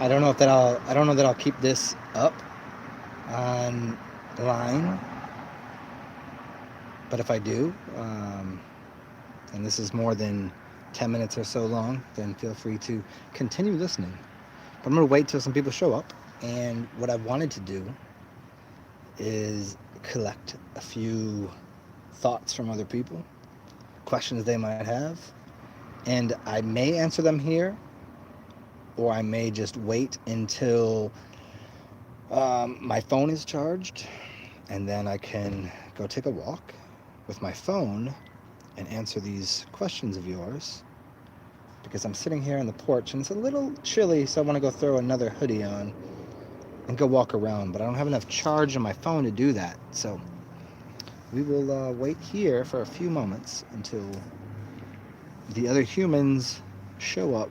I don't know that I'll keep this up online, but if I do, and this is more than 10 minutes or so long, then feel free to continue listening. But I'm going to wait till some people show up. And what I wanted to do is collect a few thoughts from other people, questions they might have. And I may answer them here, or I may just wait until my phone is charged, and then I can go take a walk with my phone and answer these questions of yours, because I'm sitting here on the porch and it's a little chilly, so I want to go throw another hoodie on and go walk around, but I don't have enough charge on my phone to do that. So we will wait here for a few moments until the other humans show up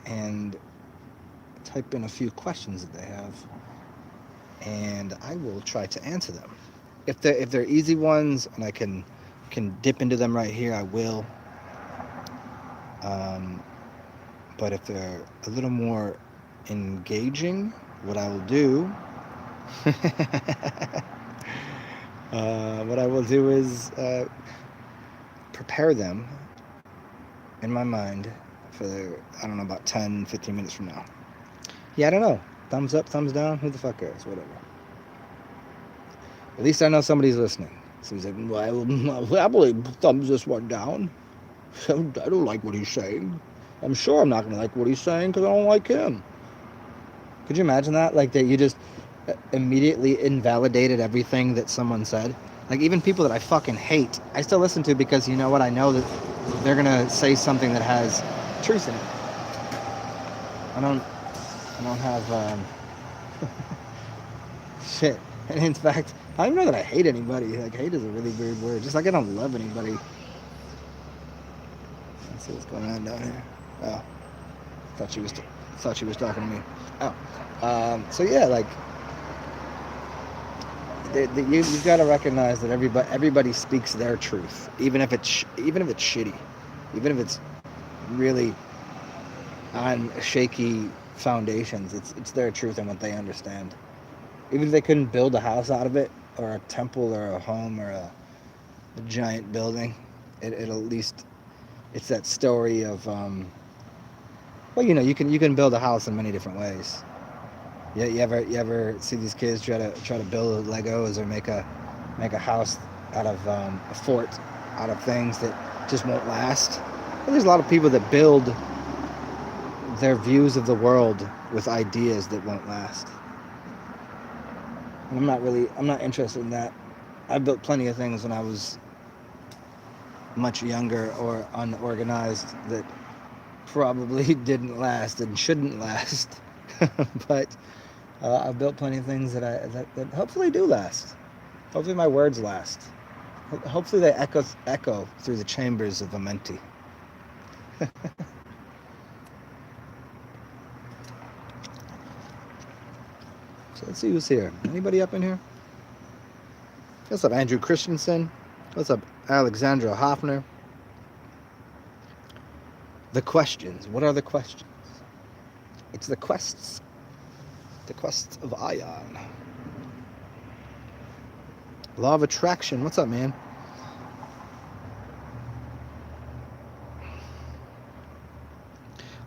and type in a few questions that they have, and I will try to answer them. If they're easy ones and I can dip into them right here, I will. But if they're a little more engaging, what I will do, what I will do is prepare them in my mind for, I don't know, about 10, 15 minutes from now. Yeah, I don't know. Thumbs up, thumbs down, who the fuck cares? Whatever. At least I know somebody's listening. So he's like, well, I believe thumbs this one down. I don't like what he's saying. I'm sure I'm not going to like what he's saying because I don't like him. Could you imagine that? Like that you just immediately invalidated everything that someone said? Like even people that I fucking hate, I still listen to because you know what? I know that they're going to say something that has truth in it. I don't have shit. And in fact, I don't know that I hate anybody. Like hate is a really weird word. Just like I don't love anybody. Let's see what's going on down here. Oh, thought she was talking to me. Oh, so yeah, like you've got to recognize that everybody speaks their truth, even if it's shitty, even if it's really on shaky foundations. It's their truth and what they understand. Even if they couldn't build a house out of it, or a temple, or a home, or a giant building, it'll at least, it's that story of well, you know, you can build a house in many different ways. Yeah, you ever see these kids try to build Legos or make a house out of a fort out of things that just won't last? Well, there's a lot of people that build their views of the world with ideas that won't last. And I'm not interested in that. I built plenty of things when I was much younger or unorganized that probably didn't last and shouldn't last. But I've built plenty of things that hopefully do last. Hopefully my words last. Hopefully they echo through the chambers of Amenti. So let's see who's here. Anybody up in here? What's up, Andrew Christensen? What's up, Alexandra Hoffner? The questions. What are the questions? It's the quests. The quests of Ion. Law of attraction. What's up, man?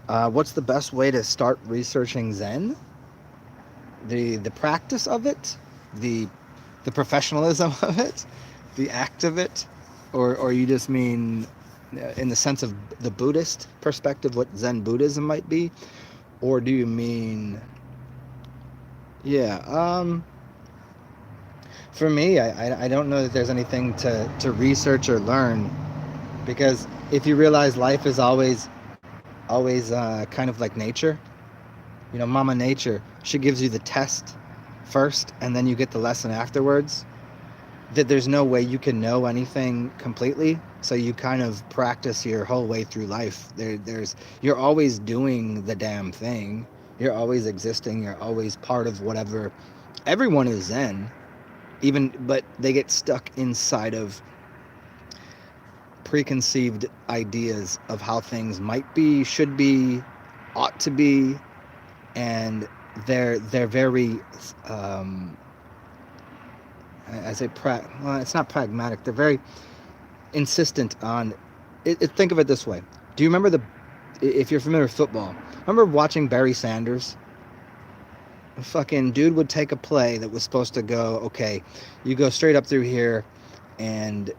What's the best way to start researching Zen? The practice of it, the professionalism of it, the act of it, or you just mean in the sense of the Buddhist perspective, what Zen Buddhism might be, or do you mean, yeah, for me, I don't know that there's anything to research or learn, because if you realize life is always kind of like nature. You know, Mama Nature, she gives you the test first and then you get the lesson afterwards. That there's no way you can know anything completely, so you kind of practice your whole way through life. You're always doing the damn thing. You're always existing. You're always part of whatever. Everyone is Zen, but they get stuck inside of preconceived ideas of how things might be, should be, ought to be, and they're very um, I say well, it's not pragmatic. They're very insistent on think of it this way. Do you remember if you're familiar with football, remember watching Barry Sanders? A fucking dude would take a play that was supposed to go, okay, you go straight up through here and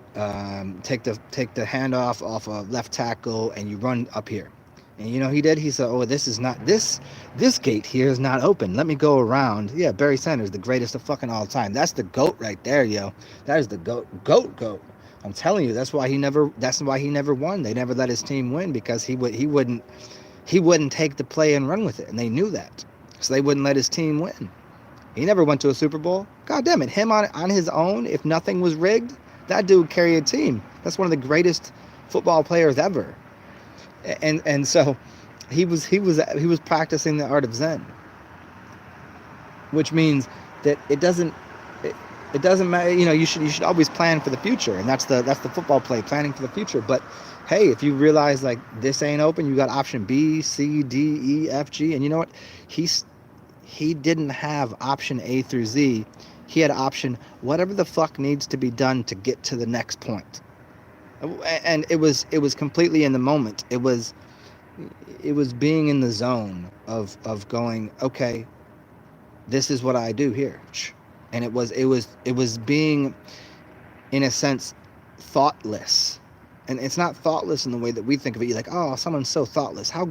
take the handoff off a left tackle and you run up here. And you know he did? He said, oh, this gate here is not open. Let me go around. Yeah, Barry Sanders, the greatest of fucking all time. That's the GOAT right there, yo. That is the GOAT. I'm telling you, that's why he never won. They never let his team win because he wouldn't take the play and run with it. And they knew that. So they wouldn't let his team win. He never went to a Super Bowl. God damn it. Him on his own, if nothing was rigged, that dude carried a team. That's one of the greatest football players ever. And so he was practicing the art of Zen, which means that it doesn't matter. You know, you should always plan for the future, and that's the football play, planning for the future. But hey, if you realize like this ain't open, you got option B, C, D, E, F, G, and you know what? He didn't have option A through Z. He had option whatever the fuck needs to be done to get to the next point. And it was completely in the moment. It was being in the zone of going, okay, this is what I do here. And it was being, in a sense, thoughtless. And it's not thoughtless in the way that we think of it. You're like, oh, someone's so thoughtless. How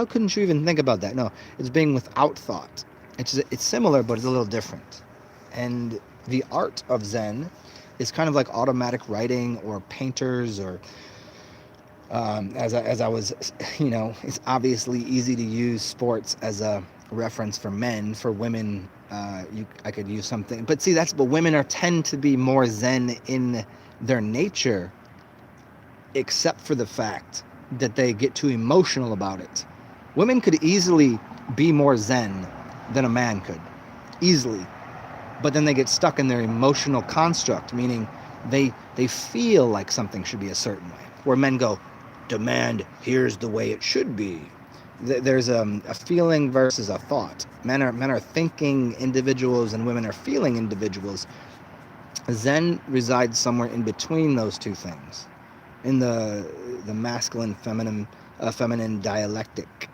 couldn't you even think about that? No, it's being without thought. It's similar, but it's a little different. And the art of Zen is kind of like automatic writing or painters or as I was, you know, it's obviously easy to use sports as a reference for men. For women, I could use something. But see, but women tend to be more Zen in their nature, except for the fact that they get too emotional about it. Women could easily be more Zen than a man could. Easily. But then they get stuck in their emotional construct, meaning they feel like something should be a certain way. Where men go, demand, here's the way it should be. There's a feeling versus a thought. Men are thinking individuals and women are feeling individuals. Zen resides somewhere in between those two things, in the masculine feminine dialectic,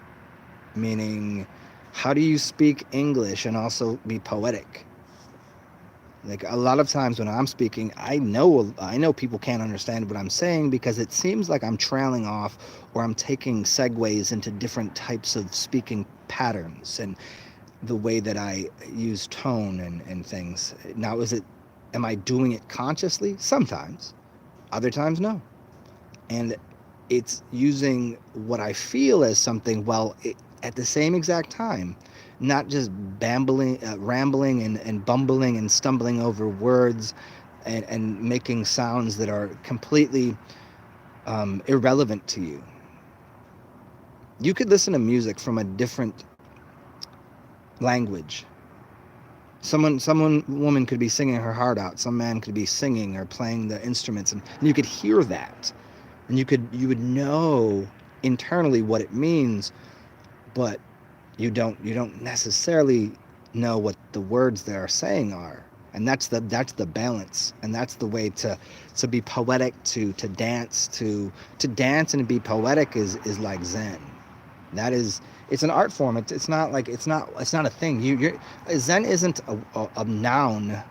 meaning how do you speak English and also be poetic? Like a lot of times when I'm speaking, I know people can't understand what I'm saying because it seems like I'm trailing off or I'm taking segues into different types of speaking patterns and the way that I use tone and things. Now, am I doing it consciously? Sometimes. Other times, no. And it's using what I feel as something, at the same exact time, not just rambling and bumbling and stumbling over words and making sounds that are completely irrelevant to you. You could listen to music from a different language. Woman could be singing her heart out. Some man could be singing or playing the instruments, and you could hear that, and you would know internally what it means, but you don't necessarily know what the words they are saying are. And that's the balance, and that's the way to be poetic, to dance, to dance and be poetic is like Zen. That is, it's an art form. It's not a thing. Zen isn't a noun.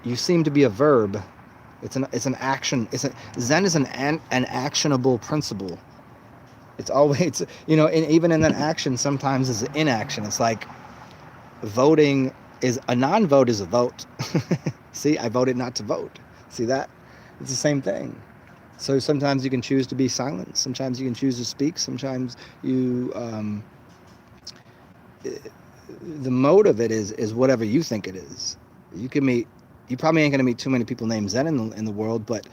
You seem to be a verb. It's an action. Zen is an actionable principle. It's always, you know, and even in that action, sometimes is inaction. It's like voting is a non-vote is a vote. See, I voted not to vote. See that? It's the same thing. So sometimes you can choose to be silent. Sometimes you can choose to speak. Sometimes the mode of it is whatever you think it is. You probably ain't gonna meet too many people named Zen in the world, but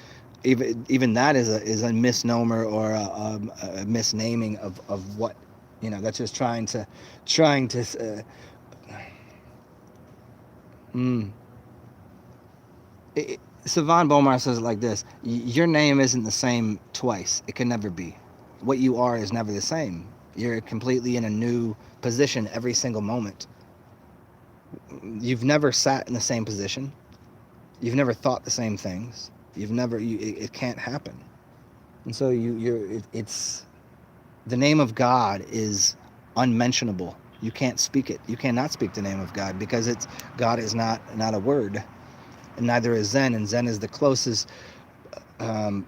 even that is a misnomer or a misnaming of what, you know. That's just trying to Savan Bomar says it like this: your name isn't the same twice. It can never be. What you are is never the same. You're completely in a new position every single moment. You've never sat in the same position. You've never thought the same things. It can't happen. And so it's the name of God is unmentionable. You can't speak it. You cannot speak the name of God because God is not a word, and neither is Zen. And Zen is the closest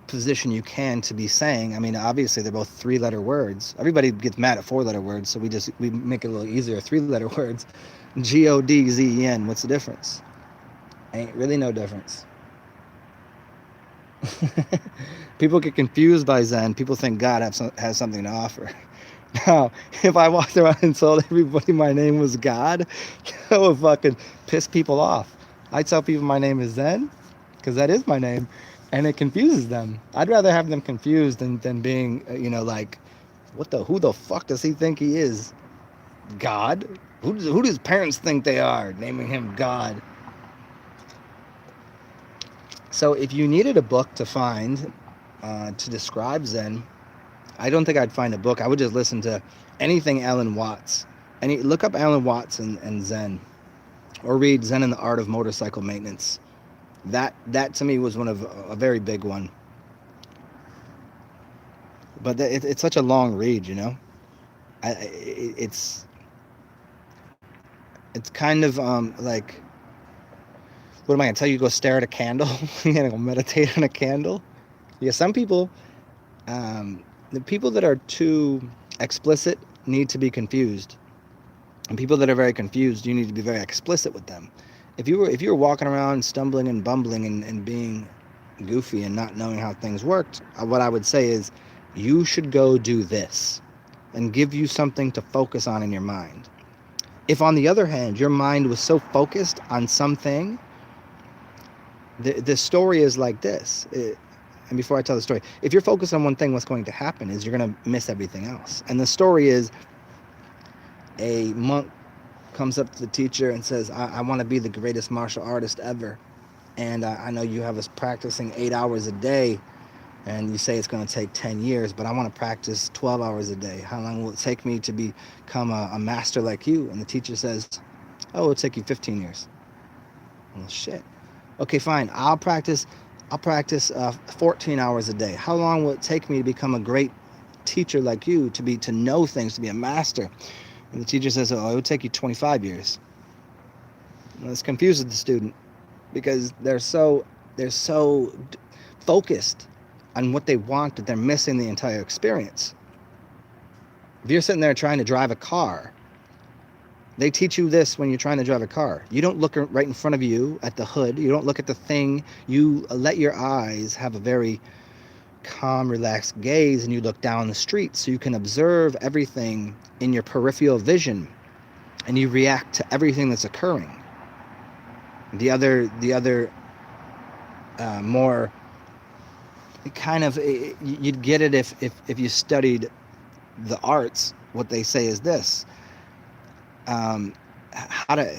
position you can to be saying. I mean, obviously they're both 3-letter words. Everybody gets mad at 4-letter words, so we make it a little easier. 3-letter words. Godzen. What's the difference? Ain't really no difference. People get confused by Zen. People think God has something to offer. Now, if I walked around and told everybody my name was God, that would fucking piss people off. I tell people my name is Zen, because that is my name, and it confuses them. I'd rather have them confused than being, like, who the fuck does he think he is? God? Who do his parents think they are, naming him God? So if you needed a book to find to describe Zen, I don't think I'd find a book. I would just listen to anything Alan Watts. Look up Alan Watts and Zen, or read Zen and the Art of Motorcycle Maintenance. That to me was a very big one. But it's such a long read, It's kind of like, what am I gonna tell you? Go stare at a candle? You're gonna go meditate on a candle? Yeah, some people, the people that are too explicit need to be confused, and people that are very confused, you need to be very explicit with them. If you were walking around stumbling and bumbling and being goofy and not knowing how things worked, what I would say is, you should go do this, and give you something to focus on in your mind. If, on the other hand, your mind was so focused on something, the story is like this. And before I tell the story, if you're focused on one thing, what's going to happen is you're going to miss everything else. And the story is, a monk comes up to the teacher and says, I want to be the greatest martial artist ever. And I know you have us practicing 8 hours a day, and you say it's going to take 10 years, but I want to practice 12 hours a day. How long will it take me to become a master like you? And the teacher says, oh, it'll take you 15 years. Well, shit. Okay, fine. I'll practice 14 hours a day. How long will it take me to become a great teacher like you, to know things, to be a master? And the teacher says, oh, it would take you 25 years. And this confuses the student, because they're so focused on what they want that they're missing the entire experience. If you're sitting there trying to drive a car, they teach you this when you're trying to drive a car. You don't look right in front of you at the hood. You don't look at the thing. You let your eyes have a very calm, relaxed gaze, and you look down the street so you can observe everything in your peripheral vision, and you react to everything that's occurring. The other more kind of, you'd get it if you studied the arts. What they say is this: how to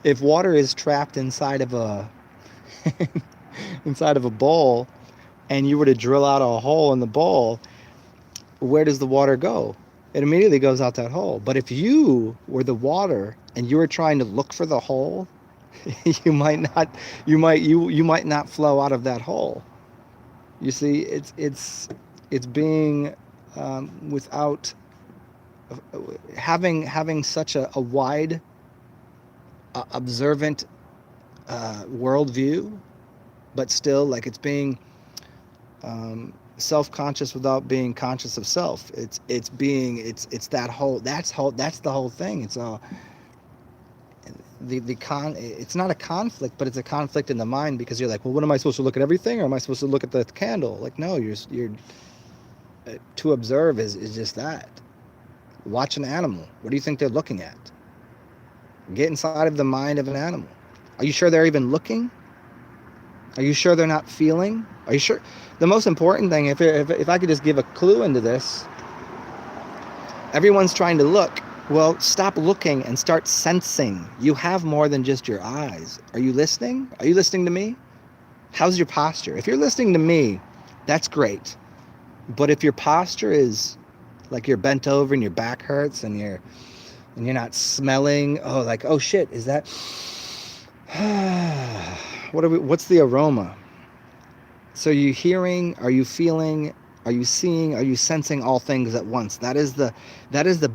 if water is trapped inside of a bowl, and you were to drill out a hole in the bowl, where does the water go? It immediately goes out that hole. But if you were the water and you were trying to look for the hole, you might not flow out of that hole. You see, it's being without having such a wide observant worldview, but still, like, it's being self-conscious without being conscious of self. It's the whole thing. It's all it's not a conflict, but it's a conflict in the mind, because you're like, well, what am I supposed to look at everything, or am I supposed to look at the candle? Like, no, you're to observe is just that. Watch an animal. What do you think they're looking at? Get inside of the mind of an animal. Are you sure they're even looking? Are you sure they're not feeling? Are you sure? The most important thing, if I could just give a clue into this, everyone's trying to look. Well, stop looking and start sensing. You have more than just your eyes. Are you listening? Are you listening to me? How's your posture? If you're listening to me, that's great. But if your posture is like you're bent over and your back hurts and you're not smelling. Oh, like, oh shit, is that what's the aroma? So you hearing, are you feeling, are you seeing, are you sensing all things at once? That is the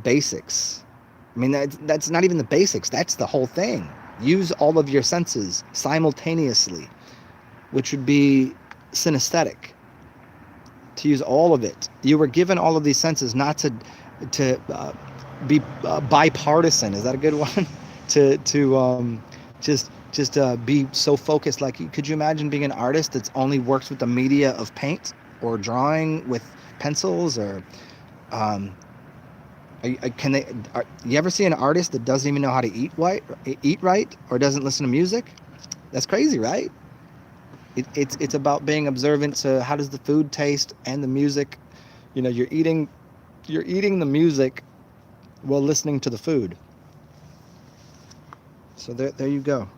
basics. I mean, that's not even the basics. That's the whole thing. Use all of your senses simultaneously, which would be synesthetic. To use all of it. You were given all of these senses not to be bipartisan. Is that a good one? to just be so focused. Like, could you imagine being an artist that only works with the media of paint or drawing with pencils? Or you ever see an artist that doesn't even know how to eat right, or doesn't listen to music? That's crazy, right? It's about being observant to how does the food taste and the music. You're eating the music while listening to the food. So there you go.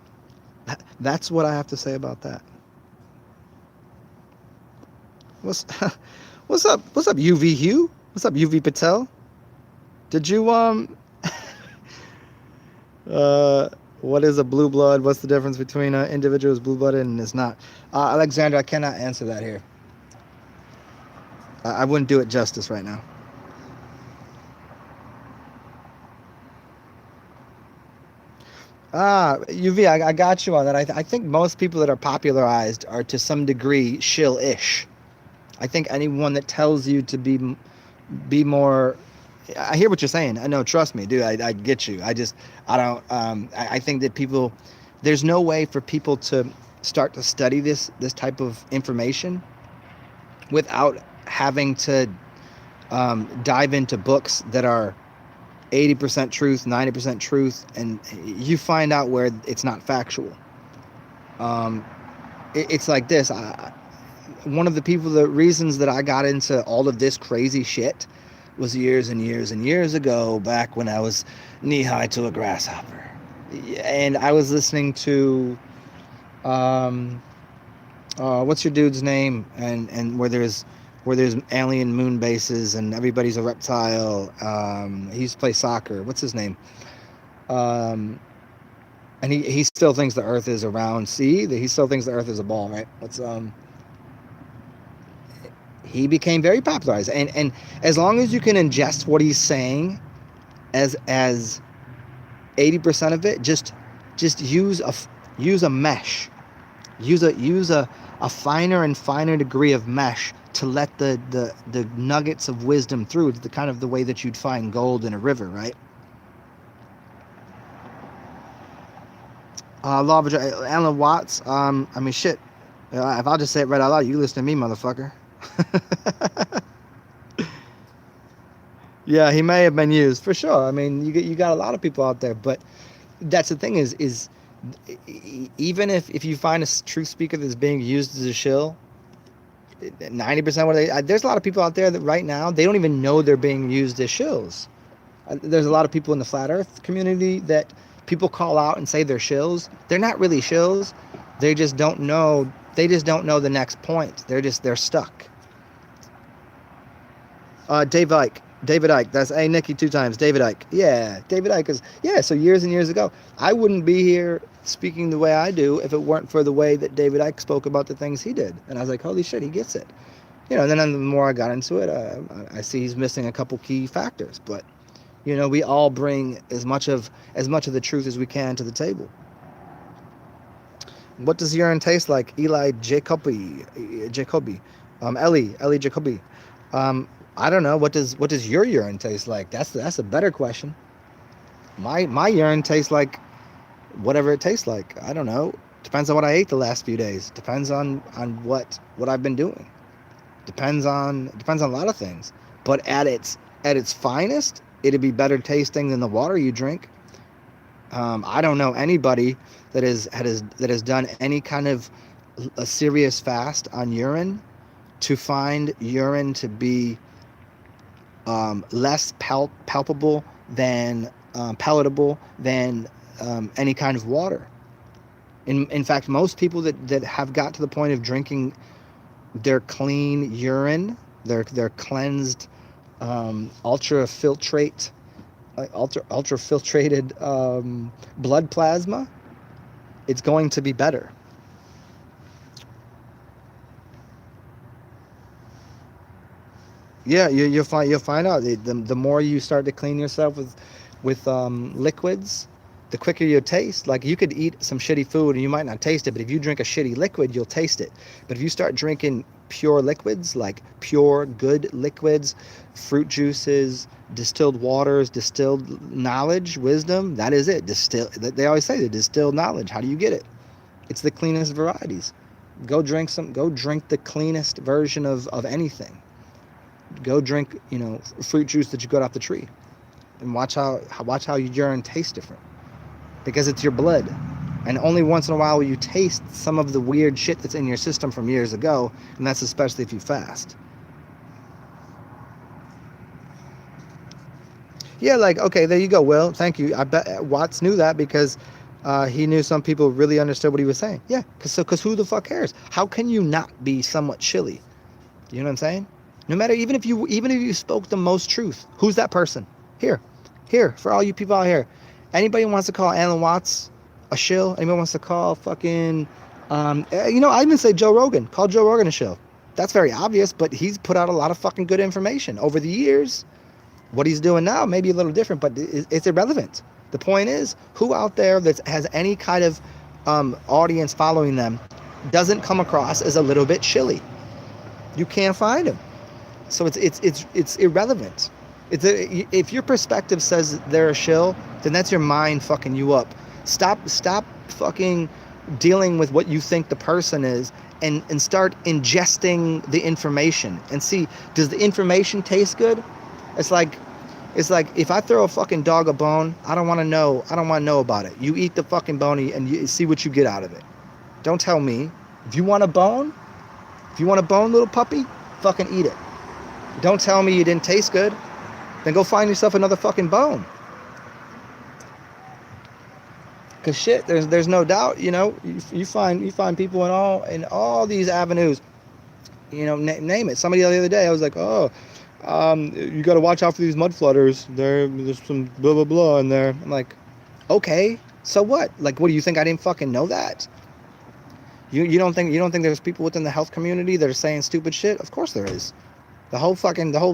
That's what I have to say about that. What's up? What's up, UV Hugh? What's up, UV Patel? Did you what is a blue blood? What's the difference between an individual who's blue blooded and is not? Alexander, I cannot answer that here. I wouldn't do it justice right now. UV, I got you on that. I think most people that are popularized are to some degree shill-ish. I think anyone that tells you to be more, I hear what you're saying. I know, trust me, dude. I get you. I don't. I think that people, there's no way for people to start to study this type of information without having to dive into books that are 80% truth, 90% truth, and you find out where it's not factual. It's like this. One of the reasons that I got into all of this crazy shit was years and years and years ago, back when I was knee high to a grasshopper, and I was listening to what's your dude's name, and where there's alien moon bases and everybody's a reptile. He used to play soccer. What's his name? And he still thinks the Earth is around. See, he still thinks the Earth is a ball, right? He became very popularized, and as long as you can ingest what he's saying as 80% of it, just use a mesh, use a finer and finer degree of mesh to let the nuggets of wisdom through. It's the kind of the way that you'd find gold in a river, right? Law of Alan Watts. I mean, shit. If I'll just say it right out loud, you listen to me, motherfucker. Yeah, he may have been used for sure. I mean, you got a lot of people out there, but that's the thing is even if you find a truth speaker that's being used as a shill, 90% there's a lot of people out there that right now they don't even know they're being used as shills. There's a lot of people in the flat earth community that people call out and say they're shills. They're not really shills. They just don't know the next point. They're stuck. David Icke. That's Nikki 2 times. David Icke. Yeah, David Icke is, yeah, so years and years ago. I wouldn't be here speaking the way I do if it weren't for the way that David Icke spoke about the things he did. And I was like, holy shit, he gets it. And then the more I got into it, I see he's missing a couple key factors. But, we all bring as much of the truth as we can to the table. What does urine taste like? Eli Jacoby. Ellie Jacoby. I don't know. What does your urine taste like? That's a better question. My urine tastes like whatever it tastes like. I don't know. Depends on what I ate the last few days. Depends on what I've been doing. Depends on a lot of things. But at its finest, it'd be better tasting than the water you drink. I don't know anybody that has done any kind of a serious fast on urine to find urine to be less palpable than palatable than any kind of water. In fact, most people that have got to the point of drinking their clean urine, their cleansed ultra filtrate, ultra filtrated blood plasma, it's going to be better. Yeah, you'll find out the more you start to clean yourself with liquids, the quicker you taste. Like you could eat some shitty food and you might not taste it, but if you drink a shitty liquid, you'll taste it. But if you start drinking pure liquids, like pure good liquids, fruit juices, distilled waters, distilled knowledge, wisdom, that is it. They always say the distilled knowledge. How do you get it? It's the cleanest varieties. Go drink the cleanest version of anything. Go drink, fruit juice that you got off the tree, and watch how your urine tastes different, because it's your blood. And only once in a while will you taste some of the weird shit that's in your system from years ago, and that's especially if you fast. Yeah, like, okay, there you go, Will. Thank you. I bet Watts knew that because he knew some people really understood what he was saying. Yeah, because who the fuck cares? How can you not be somewhat chilly? You know what I'm saying? No matter, even if you spoke the most truth, who's that person? Here, for all you people out here. Anybody wants to call Alan Watts a shill? Anybody wants to call fucking, I even say Joe Rogan. Call Joe Rogan a shill. That's very obvious, but he's put out a lot of fucking good information over the years. What he's doing now may be a little different, but it's irrelevant. The point is, who out there that has any kind of audience following them doesn't come across as a little bit chilly? You can't find him. So it's irrelevant. If your perspective says they're a shill, then that's your mind fucking you up. Stop fucking dealing with what you think the person is, and start ingesting the information and see, does the information taste good? It's like if I throw a fucking dog a bone, I don't want to know about it. You eat the fucking bone and you see what you get out of it. Don't tell me. If you want a bone, little puppy, fucking eat it. Don't tell me you didn't taste good. Then go find yourself another fucking bone. Cause shit, there's no doubt, you find people in all these avenues, name it. Somebody the other day, I was like, you got to watch out for these mud flooders. There's some blah blah blah in there. I'm like, okay, so what? Like, what do you think I didn't fucking know that? You don't think there's people within the health community that are saying stupid shit? Of course there is. The whole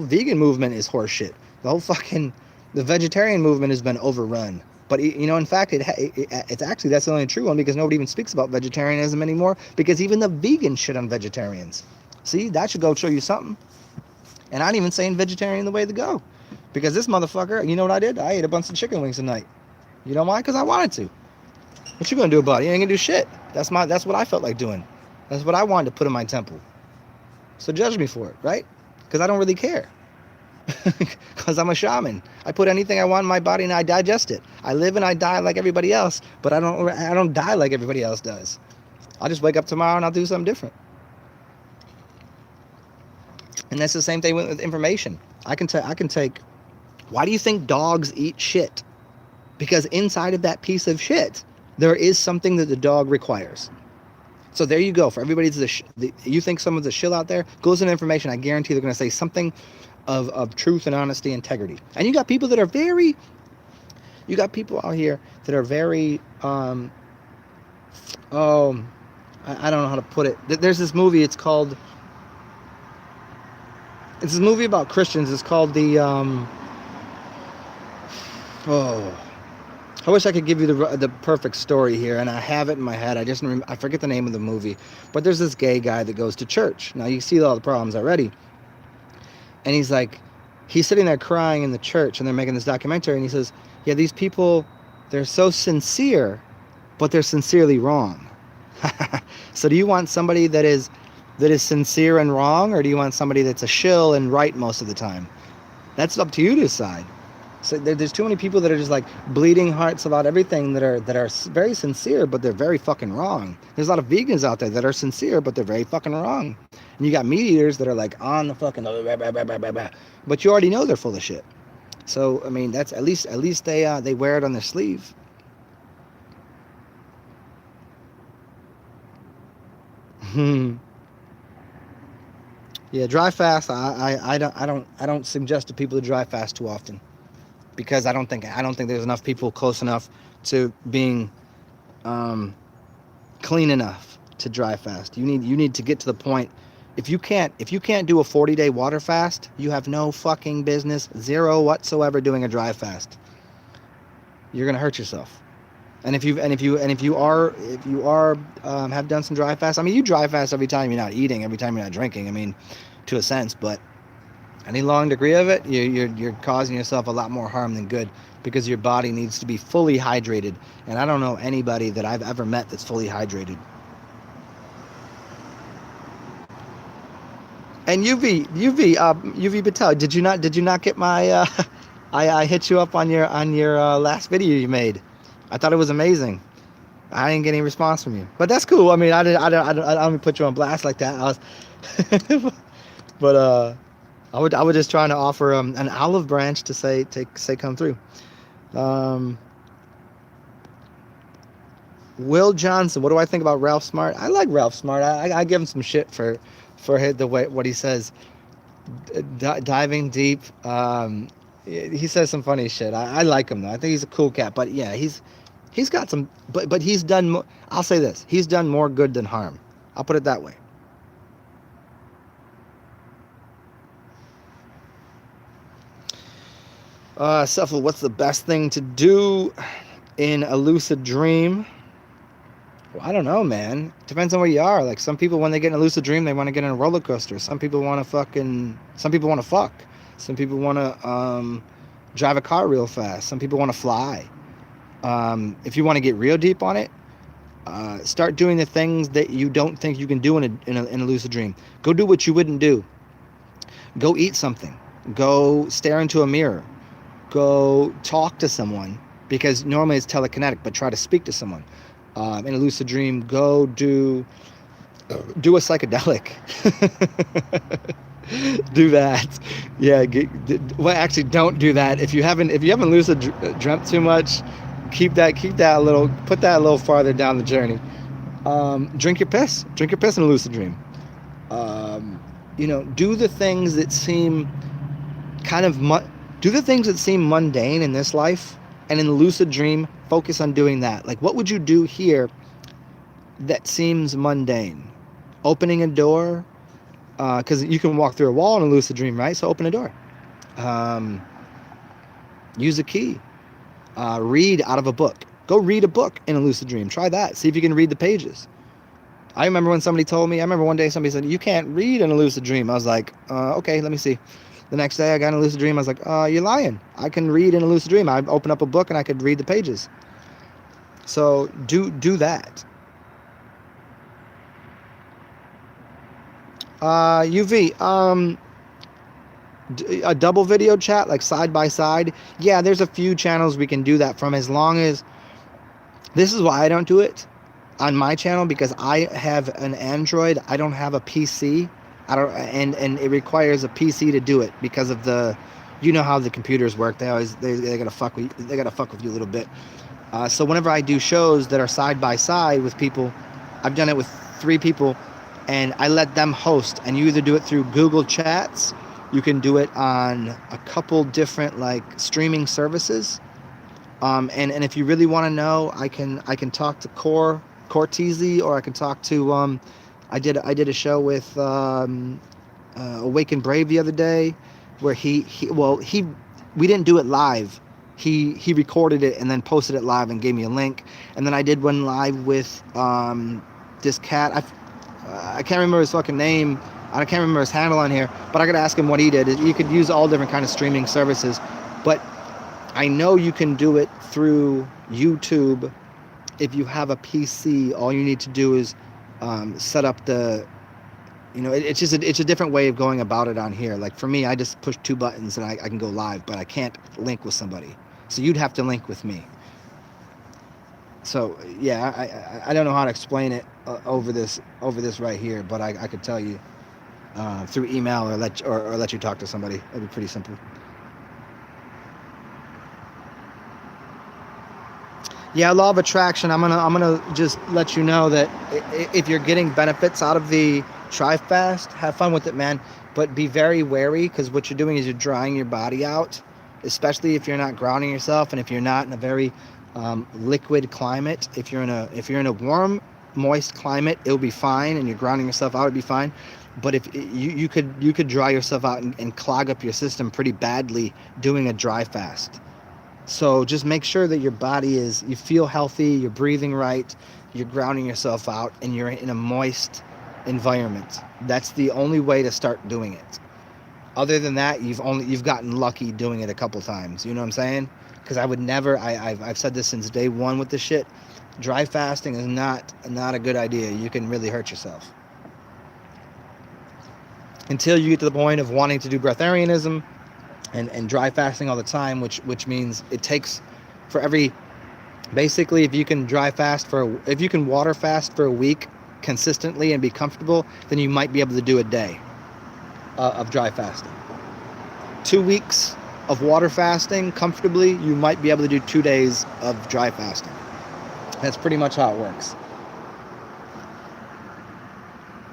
vegan movement is horse shit. The vegetarian movement has been overrun. But in fact, it's actually, that's the only true one, because nobody even speaks about vegetarianism anymore, because even the vegans shit on vegetarians. See, that should go show you something. And I ain't even saying vegetarian the way to go, because this motherfucker, you know what I did? I ate a bunch of chicken wings tonight. You know why? Because I wanted to. What you gonna do about it? You ain't gonna do shit. That's what I felt like doing. That's what I wanted to put in my temple. So judge me for it, right? Because I don't really care. Because I'm a shaman. I put anything I want in my body and I digest it. I live and I die like everybody else, but I don't die like everybody else does. I'll just wake up tomorrow and I'll do something different. And that's the same thing with information. I can take. Why do you think dogs eat shit? Because inside of that piece of shit, there is something that the dog requires. So there you go. For everybody you think someone's a shill out there, go listen to information. I guarantee they're going to say something of truth and honesty, integrity. And you got people out here that are very, I don't know how to put it. There's this movie, it's this movie about Christians. It's called I wish I could give you the perfect story here, and I have it in my head. I forget the name of the movie. But there's this gay guy that goes to church. Now, you see all the problems already. And he's sitting there crying in the church, and they're making this documentary, and he says, yeah, these people, they're so sincere, but they're sincerely wrong. So do you want somebody that is sincere and wrong, or do you want somebody that's a shill and right most of the time? That's up to you to decide. So there's too many people that are just like bleeding hearts about everything that are very sincere, but they're very fucking wrong. There's a lot of vegans out there that are sincere, but they're very fucking wrong. And you got meat eaters that are like on the fucking, but you already know they're full of shit. So I mean, that's at least they wear it on their sleeve. Yeah, dry fast. I don't suggest to people to dry fast too often because I don't think there's enough people close enough to being um, clean enough to dry fast. You need to get to the point. If you can't do a 40-day water fast, you have no fucking business, zero whatsoever, doing a dry fast. You're gonna hurt yourself. And if you are have done some dry fast, I mean, you dry fast every time you're not eating, every time you're not drinking. I mean, to a sense, but any long degree of it, you're causing yourself a lot more harm than good because your body needs to be fully hydrated. And I don't know anybody that I've ever met that's fully hydrated. And UV Patel, did you not get my I hit you up on your last video you made. I thought it was amazing. I didn't get any response from you, but that's cool. I mean, I don't put you on blast like that. I was, but I was just trying to offer an olive branch to say come through. Um, Will Johnson, what do I think about Ralph Smart? I like Ralph Smart. I give him some shit for the way what he says. Diving deep. He says some funny shit. I like him though. I think he's a cool cat. But yeah, he's got some. But he's done. I'll say this: he's done more good than harm. I'll put it that way. Suffer, what's the best thing to do in a lucid dream? Well, I don't know, man. Depends on where you are. Like some people, when they get in a lucid dream, they want to get in a roller coaster. Some people want to Some people want to fuck. Some people want to drive a car real fast. Some people want to fly. If you want to get real deep on it, start doing the things that you don't think you can do in a lucid dream. Go do what you wouldn't do. Go eat something. Go stare into a mirror. Go talk to someone, because normally it's telekinetic, but try to speak to someone. In a lucid dream, go do a psychedelic. Do that. Yeah. Well, actually, don't do that. If you haven't lucid dreamt too much, keep that a little. Put that a little farther down the journey. Drink your piss. Drink your piss in a lucid dream. Do the things that seem do the things that seem mundane in this life, and in the lucid dream, focus on doing that. Like, what would you do here that seems mundane? Opening a door, because you can walk through a wall in a lucid dream, right? So open a door. Use a key. Read out of a book. Go read a book in a lucid dream. Try that. See if you can read the pages. I remember one day somebody said, you can't read in a lucid dream. I was like, okay, let me see. The next day I got in a lucid dream. I was like, you're lying. I can read in a lucid dream. I open up a book and I could read the pages. So do that. UV, a double video chat, like side by side. Yeah, there's a few channels we can do that from, as long as, this is why I don't do it on my channel, because I have an Android. I don't have a PC. And it requires a PC to do it because of how the computers work. They gotta fuck with you a little bit. So whenever I do shows that are side by side with people, I've done it with 3 people, and I let them host. And you either do it through Google Chats, you can do it on a couple different like streaming services. And if you really want to know, I can talk to Cortese, or I can talk to I did a show with Awake and Brave the other day, where we didn't do it live. He recorded it and then posted it live and gave me a link. And then I did one live with this cat. I can't remember his fucking name. I can't remember his handle on here, but I gotta ask him what he did. You could use all different kind of streaming services, but I know you can do it through YouTube. If you have a PC, all you need to do is set up it's a different way of going about it on here. Like for me, I just push 2 buttons and I can go live, but I can't link with somebody. So you'd have to link with me. So yeah, I don't know how to explain it over this right here, but I could tell you through email, or let you talk to somebody. It'd be pretty simple. Yeah, law of attraction. I'm gonna just let you know that if you're getting benefits out of the try fast, have fun with it, man. but be very wary, because what you're doing is you're drying your body out, especially if you're not grounding yourself and if you're not in a very liquid climate. If you're in a warm, moist climate, it'll be fine, and you're grounding yourself out, it'll be fine. But if you could dry yourself out and clog up your system pretty badly doing a dry fast. So just make sure that your body you feel healthy, you're breathing right, you're grounding yourself out, and you're in a moist environment. That's the only way to start doing it. Other than that, you've gotten lucky doing it a couple times. You know what I'm saying? Because I would never. I've said this since day one with this shit. Dry fasting is not a good idea. You can really hurt yourself. Until you get to the point of wanting to do breatharianism and dry fasting all the time, which means it takes for every. Basically, if you can water fast for a week consistently and be comfortable, then you might be able to do a day of dry fasting. 2 weeks of water fasting comfortably, you might be able to do 2 days of dry fasting. That's pretty much how it works.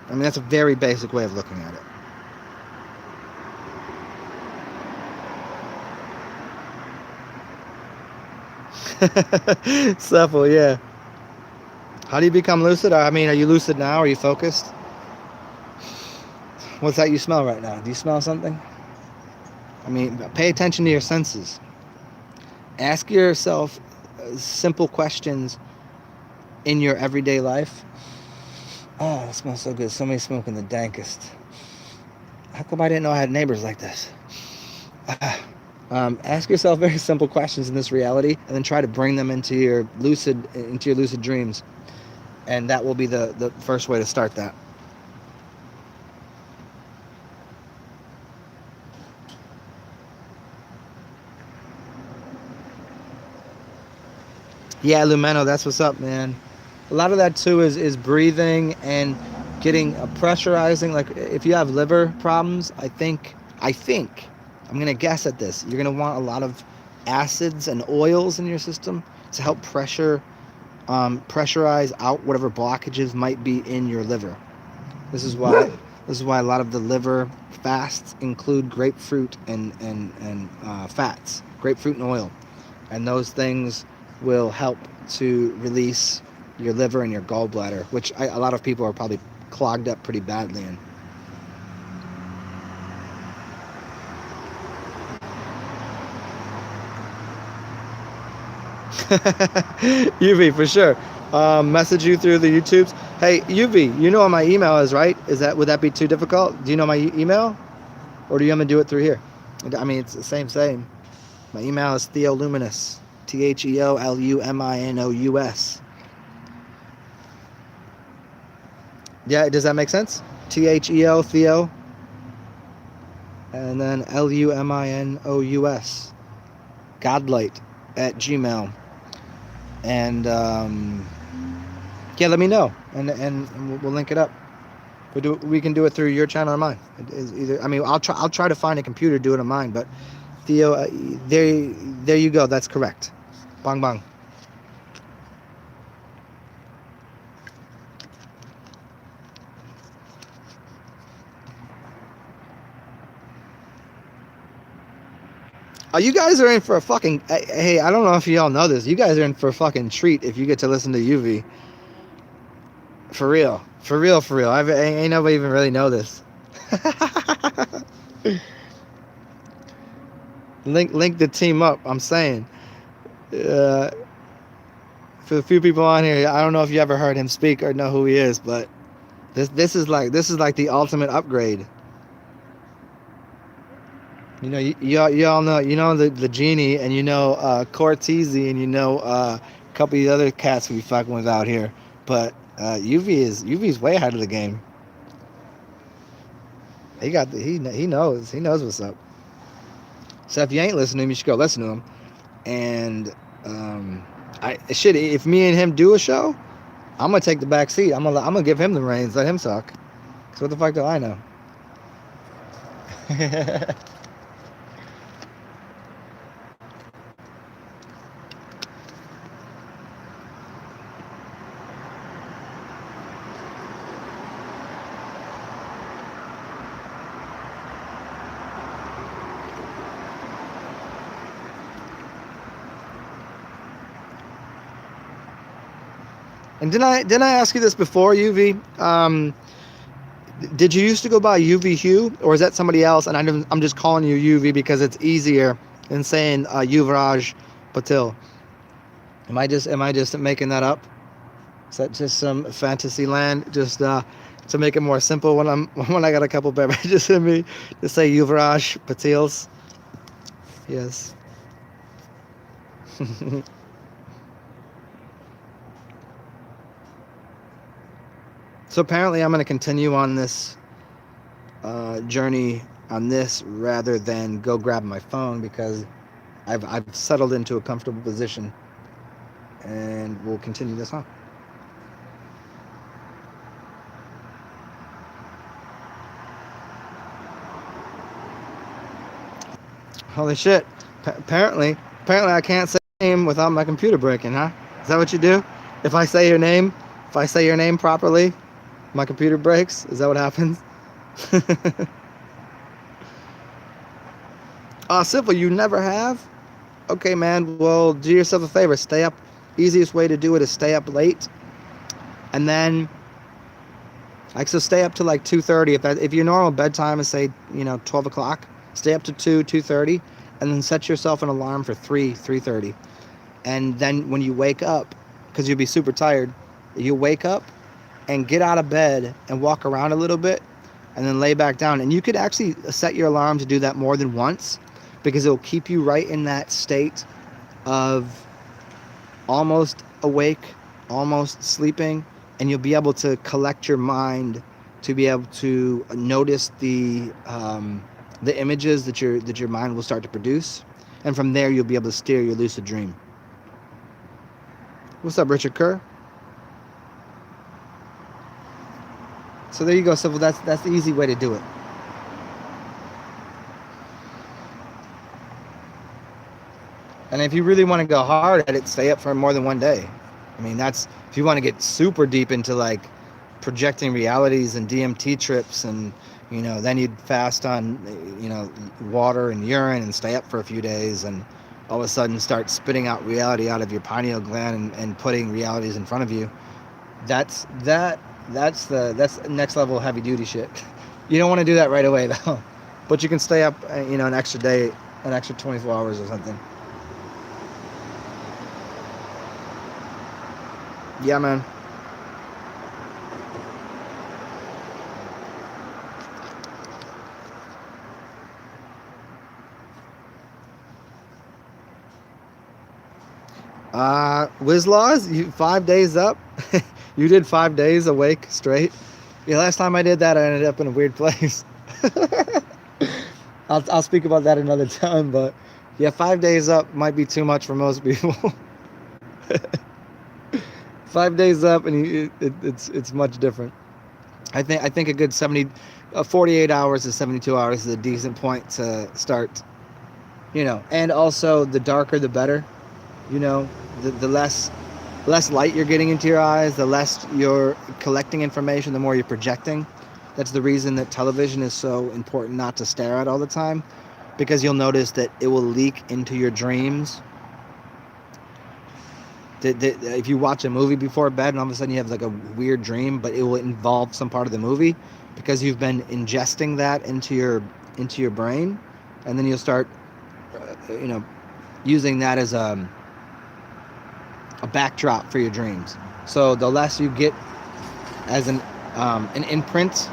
I mean, that's a very basic way of looking at it. Supple, yeah. How do you become lucid? I mean, are you lucid now? Are you focused? What's that you smell right now? Do you smell something? I mean, pay attention to your senses. Ask yourself simple questions in your everyday life. Oh, it smells so good. Somebody's smoking the dankest. How come I didn't know I had neighbors like this? Ask yourself very simple questions in this reality, and then try to bring them into your lucid dreams, and that will be the first way to start that. Yeah, Lumeno, that's what's up, man. A lot of that too is breathing and getting pressurizing. Like if you have liver problems, I think I'm gonna guess at this. You're gonna want a lot of acids and oils in your system to help pressurize out whatever blockages might be in your liver. This is why a lot of the liver fasts include grapefruit and fats, grapefruit and oil, and those things will help to release your liver and your gallbladder, which a lot of people are probably clogged up pretty badly in. UV, for sure. Message you through the YouTubes. Hey, UV, you know what my email is, right? Would that be too difficult? Do you know my email? Or do you want me to do it through here? I mean, it's the same. My email is theoluminous. TheoLuminous. Yeah, does that make sense? Theo, and then LUMINOUS. Godlight at Gmail. And yeah, let me know, and we'll link it up. We can do it through your channel or mine. Either, I mean, I'll try to find a computer to do it on mine, but Theo, there you go. That's correct. Bang bang. Oh, you guys are in for a fucking. Hey, I don't know if y'all know this. You guys are in for a fucking treat if you get to listen to UV. For real. Ain't nobody even really know this. Link the team up. I'm saying. For the few people on here, I don't know if you ever heard him speak or know who he is, but this is like the ultimate upgrade. You know, you all know, the genie, and Cortese, and a couple of the other cats we fucking with out here, but UV's way ahead of the game. He knows what's up. So if you ain't listening to him, you should go listen to him. And if me and him do a show, I'm gonna take the back seat. I'm gonna give him the reins, let him talk. Cause what the fuck do I know? And didn't I ask you this before, UV? Did you used to go by UV Hugh, or is that somebody else? And I'm just calling you UV because it's easier than saying Yuvraj Patil. Am I just making that up? Is that just some fantasy land? Just to make it more simple when when I got a couple beverages in me, to say Yuvraj Patils. Yes. So apparently I'm going to continue on this journey on this rather than go grab my phone, because I've settled into a comfortable position, and we'll continue this on. Holy shit. Apparently I can't say your name without my computer breaking, huh? Is that what you do? If I say your name properly, my computer breaks? Is that what happens? Simple, you never have? Okay, man, well, do yourself a favor. Stay up. Easiest way to do it is stay up late. And then, so stay up to like 2:30. If your normal bedtime is, say, 12 o'clock, stay up to 2:30, and then set yourself an alarm for 3:30. And then when you wake up, because you'll be super tired, you wake up and get out of bed and walk around a little bit, and then lay back down. And you could actually set your alarm to do that more than once, because it'll keep you right in that state of almost awake, almost sleeping, and you'll be able to collect your mind to be able to notice the images that your mind will start to produce, and from there you'll be able to steer your lucid dream. What's up, Richard Kerr? So there you go. So that's the easy way to do it. And if you really want to go hard at it, stay up for more than one day. I mean, that's if you want to get super deep into like projecting realities and DMT trips, and then you'd fast on water and urine and stay up for a few days, and all of a sudden start spitting out reality out of your pineal gland and putting realities in front of you. That's next level heavy duty shit. You don't want to do that right away though, but you can stay up an extra day, an extra 24 hours or something. Yeah, man. Wizlaws, you 5 days up? You did 5 days awake straight? Yeah, last time I did that, I ended up in a weird place. I'll speak about that another time, but yeah, 5 days up might be too much for most people. 5 days up, and it's much different. I think a good 48 hours to 72 hours is a decent point to start. And also the darker the better. The less light you're getting into your eyes, the less you're collecting information, the more you're projecting. That's the reason that television is so important not to stare at all the time, because you'll notice that it will leak into your dreams. If you watch a movie before bed and all of a sudden you have like a weird dream, but it will involve some part of the movie, because you've been ingesting that into your brain, and then you'll start using that as a backdrop for your dreams. So the less you get as an imprint,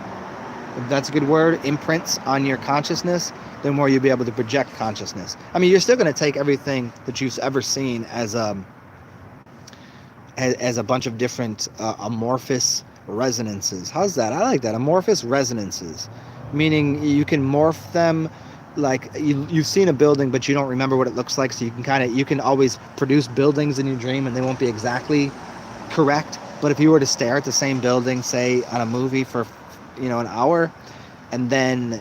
if that's a good word, imprints on your consciousness, the more you'll be able to project consciousness. I mean, you're still going to take everything that you've ever seen as a bunch of different amorphous resonances. How's that? I like that. Amorphous resonances, meaning you can morph them. Like you've seen a building, but you don't remember what it looks like. So you can always produce buildings in your dream, and they won't be exactly correct. But if you were to stare at the same building, say on a movie for an hour, and then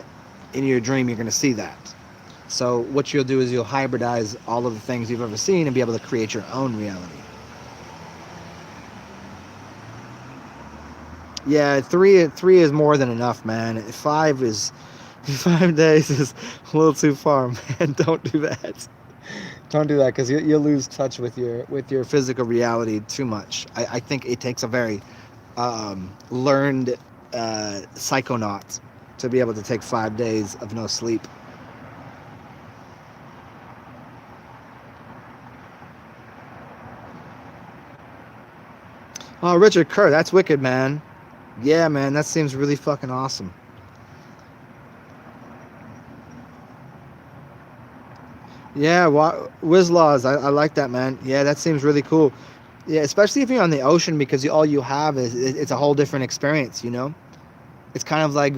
in your dream you're going to see that. So what you'll do is you'll hybridize all of the things you've ever seen and be able to create your own reality. Yeah, three is more than enough, man. 5 days is a little too far, man. Don't do that. Don't do that because you'll lose touch with your physical reality too much. I think it takes a very learned psychonaut to be able to take 5 days of no sleep. Oh, Richard Kerr, that's wicked, man. Yeah, man, that seems really fucking awesome. Yeah, Wizlaws, I like that, man. Yeah, that seems really cool. Yeah, especially if you're on the ocean because all you have is it's a whole different experience, you know? It's kind of like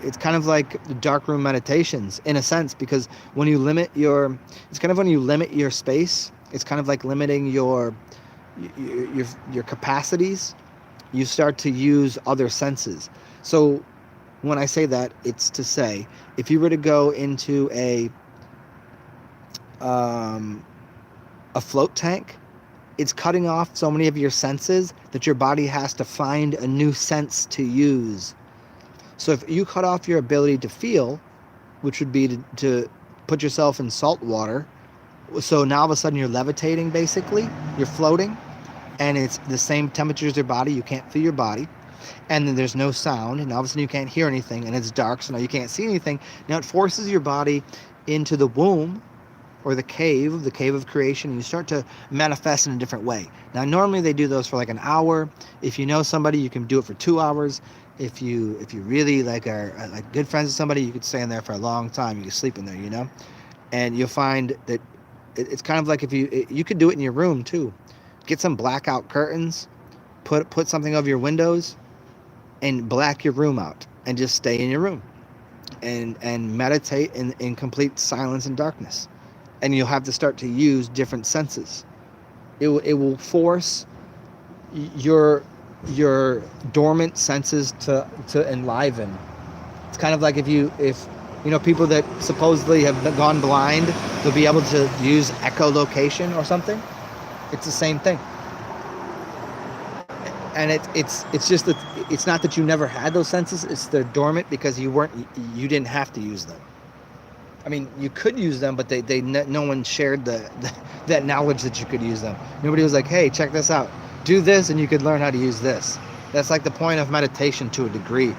it's kind of like darkroom meditations in a sense because when you limit your it's kind of when you limit your space, it's kind of like limiting your capacities. You start to use other senses. So when I say that, it's to say if you were to go into um, a float tank, it's cutting off so many of your senses that your body has to find a new sense to use. So if you cut off your ability to feel, which would be to put yourself in salt water, so now all of a sudden you're levitating basically, you're floating, and it's the same temperature as your body, you can't feel your body, and then there's no sound, and all of a sudden you can't hear anything, and it's dark, so now you can't see anything. Now it forces your body into the womb, or the cave of creation, and you start to manifest in a different way. Now, normally they do those for like an hour. If you know somebody, you can do it for 2 hours. If you really are like good friends with somebody, you could stay in there for a long time. You can sleep in there, you know, and you'll find that it's kind of like if you could do it in your room too. Get some blackout curtains, put something over your windows, and black your room out, and just stay in your room, and meditate in complete silence and darkness. And you'll have to start to use different senses. It will force your dormant senses to enliven. It's kind of like if people that supposedly have gone blind, they'll be able to use echolocation or something. It's the same thing. And it's just that it's not that you never had those senses. It's they're dormant because you didn't have to use them. I mean, you could use them, but no one shared that knowledge that you could use them. Nobody was like, hey, check this out. Do this and you could learn how to use this. That's like the point of meditation to a degree.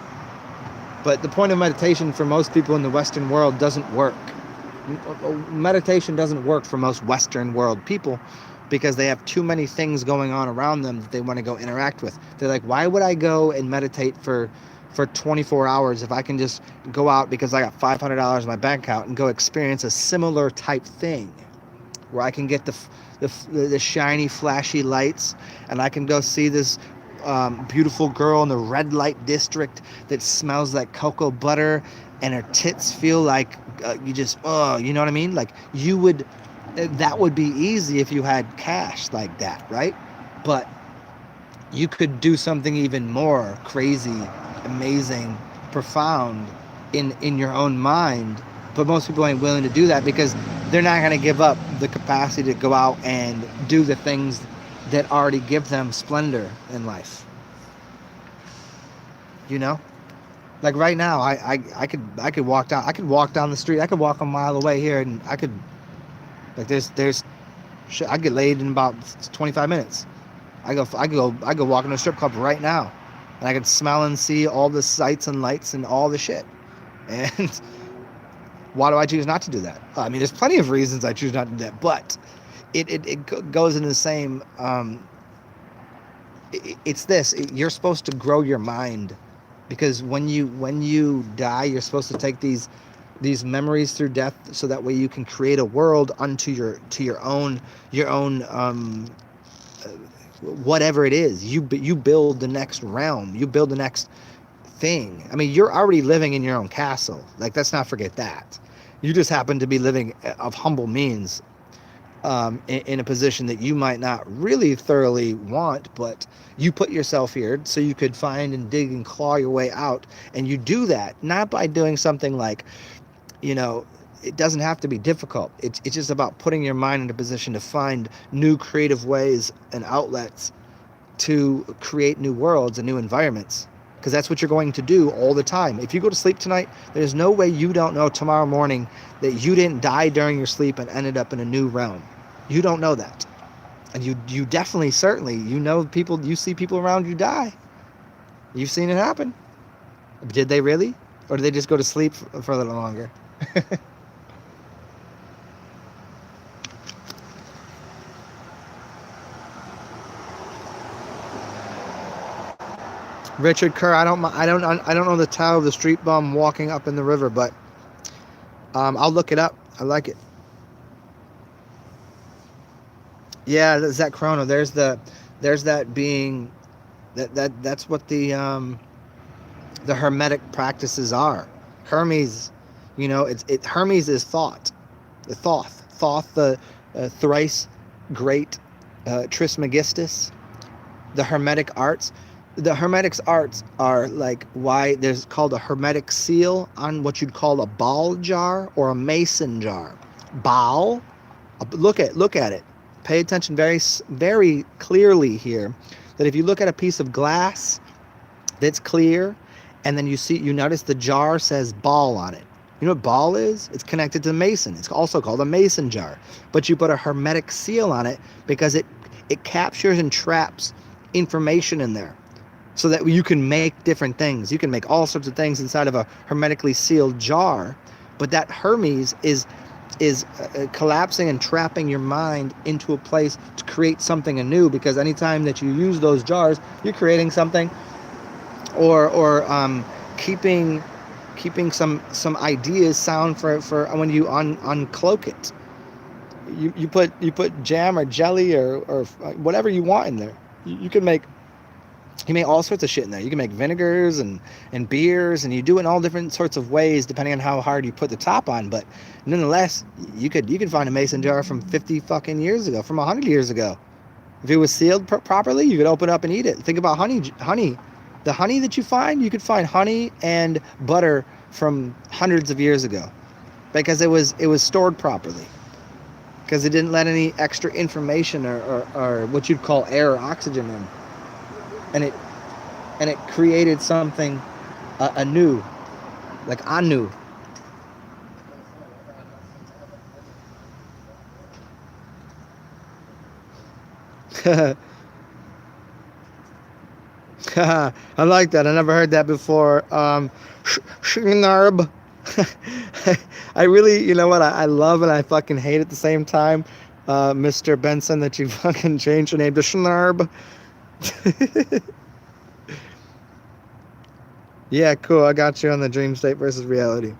But the point of meditation for most people in the Western world doesn't work. Meditation doesn't work for most Western world people because they have too many things going on around them that they want to go interact with. They're like, why would I go and meditate for 24 hours if I can just go out because I got $500 in my bank account and go experience a similar type thing where I can get the shiny, flashy lights, and I can go see this beautiful girl in the red light district that smells like cocoa butter, and her tits feel like you know what I mean? Like that would be easy if you had cash like that, right? But you could do something even more crazy, amazing, profound in your own mind. But most people ain't willing to do that because they're not going to give up the capacity to go out and do the things that already give them splendor in life. You know? Like right now, I could walk down the street. I could walk a mile away here, and I could I get laid in about 25 minutes. I go walk in a strip club right now, and I could smell and see all the sights and lights and all the shit. And why do I choose not to do that? I mean, there's plenty of reasons I choose not to do that, but it goes in the same. It's this. You're supposed to grow your mind, because when you die, you're supposed to take these memories through death, so that way you can create a world unto your own whatever it is. You build the next realm. You build the next thing. I mean, you're already living in your own castle. Like, let's not forget that. You just happen to be living of humble means, in a position that you might not really thoroughly want, but you put yourself here so you could find and dig and claw your way out. And you do that not by doing something like, it doesn't have to be difficult. It's just about putting your mind in a position to find new creative ways and outlets to create new worlds and new environments. because that's what you're going to do all the time. If you go to sleep tonight, there's no way you don't know tomorrow morning that you didn't die during your sleep and ended up in a new realm. You don't know that. And you definitely, certainly, you know people, you see people around you die. You've seen it happen. Did they really? Or did they just go to sleep for a little longer? Richard Kerr, I don't know the title of the street bum walking up in the river, but I'll look it up. I like it. Yeah, Zach Chrono. There's that being that's what the hermetic practices are. Hermes, Hermes is thought, the Thoth, the thrice great Trismegistus, the Hermetic arts. The Hermetic arts are like why there's called a Hermetic seal on what you'd call a ball jar or a mason jar. Ball, look at it. Pay attention very, very clearly here. That if you look at a piece of glass that's clear, and then you notice the jar says ball on it. You know what ball is? It's connected to mason. It's also called a mason jar. But you put a Hermetic seal on it because it captures and traps information in there, so that you can make different things. You can make all sorts of things inside of a hermetically sealed jar, but that Hermes is collapsing and trapping your mind into a place to create something anew, because anytime that you use those jars, you're creating something, or keeping some ideas sound for when you uncloak it. You put jam or jelly or whatever you want in there. You can make all sorts of shit in there. You can make vinegars and beers, and you do it in all different sorts of ways depending on how hard you put the top on. But nonetheless, you could find a mason jar from 50 fucking years ago, from 100 years ago. If it was sealed properly, you could open it up and eat it. Think about honey. The honey that you could find honey and butter from hundreds of years ago, because it was stored properly, because it didn't let any extra information or what you'd call air or oxygen in. And it created something anew, like anu. I like that. I never heard that before. Schnarb. I really, you know what? I love and I fucking hate at the same time, Mr. Benson, that you fucking changed your name to Schnarb. Yeah, cool. I got you on the dream state versus reality.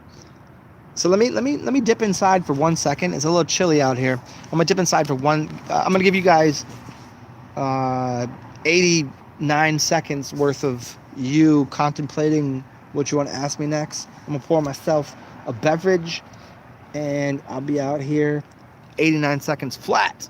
So let me dip inside for 1 second. It's a little chilly out here. I'm gonna dip inside for one. I'm gonna give you guys 89 seconds worth of you contemplating what you want to ask me next. I'm gonna pour myself a beverage, and I'll be out here 89 seconds flat.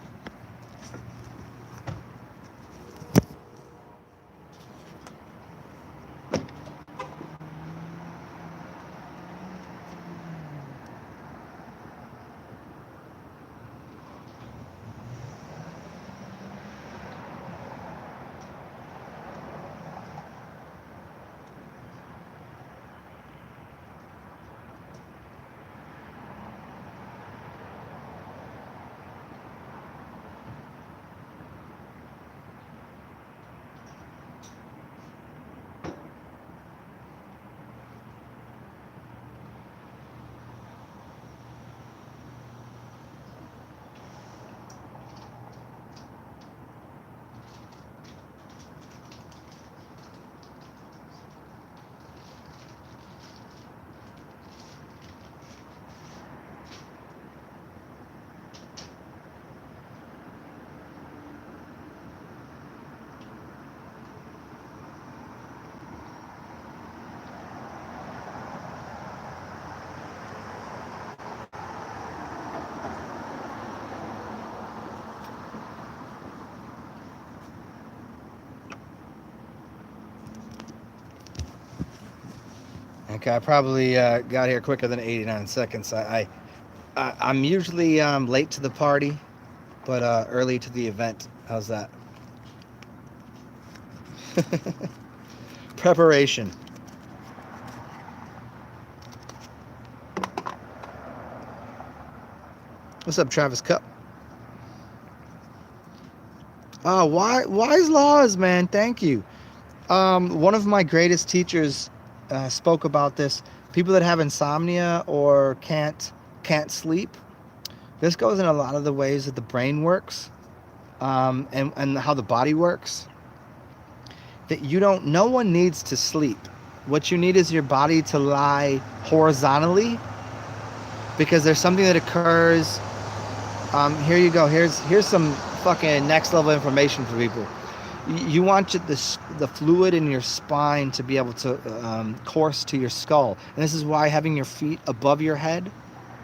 Okay, I probably got here quicker than 89 seconds. I'm usually late to the party, but early to the event. How's that? preparation. What's up, Travis Cup? Wise laws, man. Thank you. One of my greatest teachers spoke about this. People that have insomnia or can't sleep. This goes in a lot of the ways that the brain works, and how the body works. That no one needs to sleep. What you need is your body to lie horizontally, because there's something that occurs. Here you go. Here's some fucking next level information for people. You want the fluid in your spine to be able to course to your skull, and this is why having your feet above your head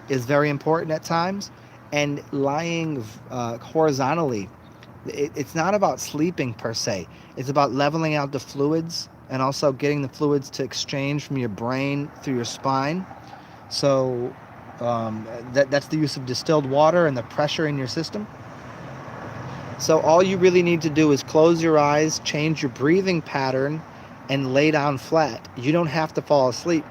is very important at times, and lying horizontally. It's not about sleeping per se. It's about leveling out the fluids and also getting the fluids to exchange from your brain through your spine. So that's the use of distilled water and the pressure in your system. So all you really need to do is close your eyes, change your breathing pattern, and lay down flat. You don't have to fall asleep.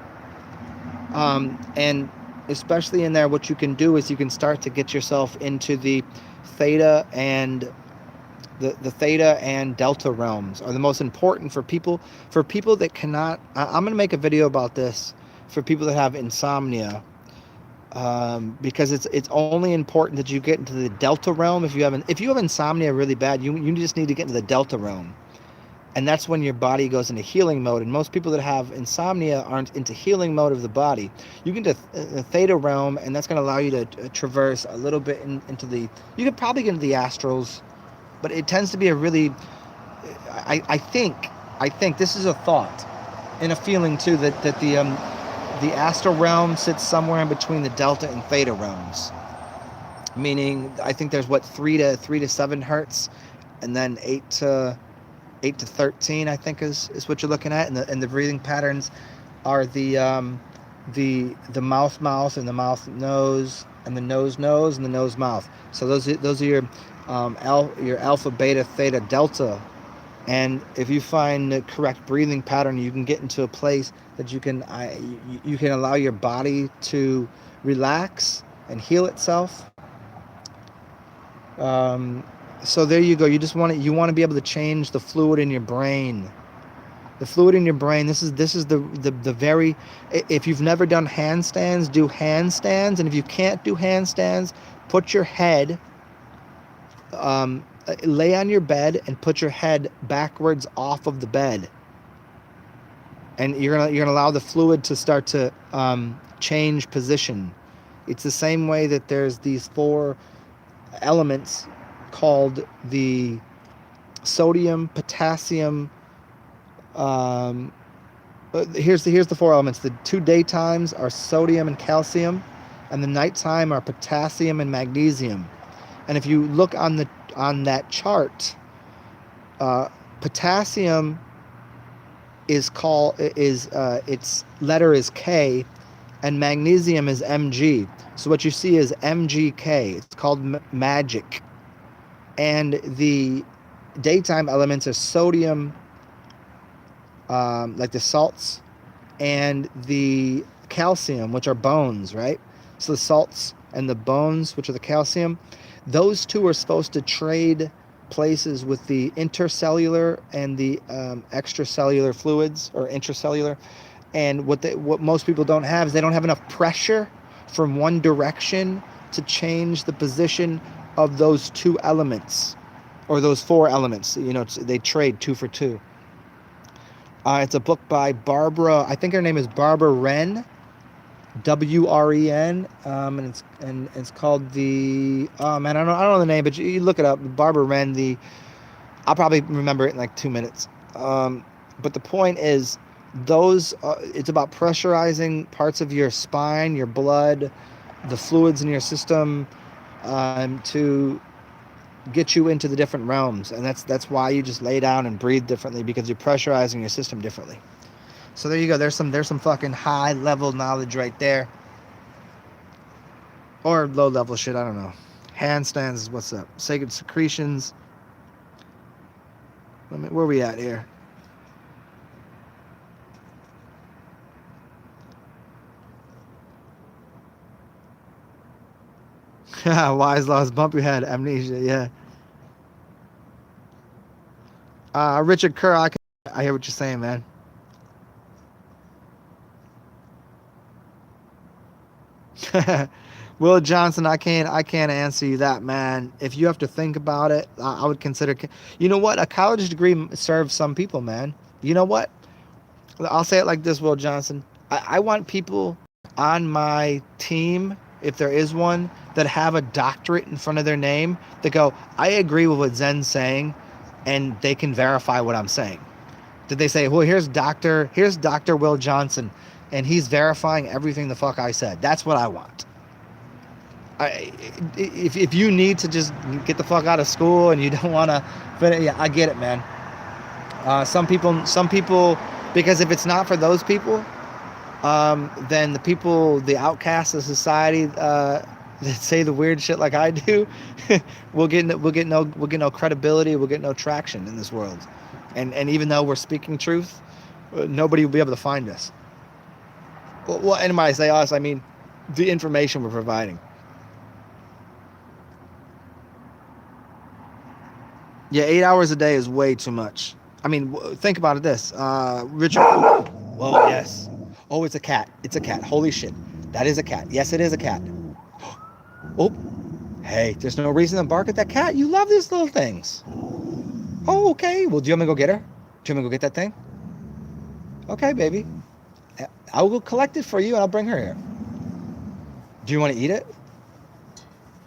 And especially in there, what you can do is you can start to get yourself into the theta and the theta and delta realms are the most important for people that cannot. I'm going to make a video about this for people that have insomnia, because it's only important that you get into the delta realm. If you have insomnia really bad, you just need to get into the delta realm, and that's when your body goes into healing mode. And most people that have insomnia aren't into healing mode of the body. You get into the theta realm, and that's going to allow you to traverse a little bit into the. You could probably get into the astrals. But it tends to be a really, I think this is a thought and a feeling too, that the astral realm sits somewhere in between the delta and theta realms. Meaning, I think there's 3 to 7 hertz, and then 8 to 13. I think is what you're looking at, and the breathing patterns are the mouth and the mouth nose, and the nose and the nose mouth. So those are your alpha, beta, theta, delta. And if you find the correct breathing pattern, you can get into a place that you can allow your body to relax and heal itself. So there you go. You want to be able to change the fluid in your brain. The fluid in your brain. This is the very. If you've never done handstands, do handstands, and if you can't do handstands, put your head. Lay on your bed and put your head backwards off of the bed, and you're gonna allow the fluid to start to change position. It's the same way that there's these 4 elements called the sodium, potassium. Here's the 4 elements. The 2 daytimes are sodium and calcium, and the nighttime are potassium and magnesium. And if you look on that chart, potassium its letter is K, and magnesium is Mg. So what you see is MgK. It's called magic. And the daytime elements are sodium, like the salts, and the calcium, which are bones, right? So the salts and the bones, which are the calcium, those 2 are supposed to trade places with the intercellular and the extracellular fluids, or intracellular. And what most people don't have is they don't have enough pressure from one direction to change the position of those 2 elements, or those 4 elements. They trade 2 for 2. It's a book by Barbara. I think her name is Barbara Wren. WREN, and it's called the. Oh man, I don't know the name, but you look it up. Barbara Wren. I'll probably remember it in like 2 minutes. But the point is, it's about pressurizing parts of your spine, your blood, the fluids in your system, to get you into the different realms. And that's why you just lay down and breathe differently, because you're pressurizing your system differently. So there you go. There's some fucking high level knowledge right there, or low level shit. I don't know. Handstands is what's up. Sacred secretions. Where are we at here? Wise laws, bump your head, amnesia. Yeah. Richard Kerr, I hear what you're saying, man. Will Johnson, I can't answer you that, man. If you have to think about it, I would consider. You know what? A college degree serves some people, man. You know what? I'll say it like this, Will Johnson. I want people on my team, if there is one, that have a doctorate in front of their name that go, I agree with what Zen's saying, and they can verify what I'm saying. Did they say, well, here's Dr. Will Johnson, and he's verifying everything the fuck I said? That's what I want. If you need to just get the fuck out of school and you don't want to, yeah, I get it, man. Some people, because if it's not for those people, then the outcasts of society, that say the weird shit like I do, we'll get no credibility, we'll get no traction in this world, and even though we're speaking truth, nobody will be able to find us. Well, and when I say us, I mean the information we're providing. Yeah, 8 hours a day is way too much. I mean, think about it this. Richard. Whoa, yes. Oh, it's a cat. It's a cat. Holy shit. That is a cat. Yes, it is a cat. Oh, hey, there's no reason to bark at that cat. You love these little things. Oh, okay. Well, do you want me to go get her? Do you want me to go get that thing? Okay, baby. I'll go collect it for you and I'll bring her here. Do you want to eat it?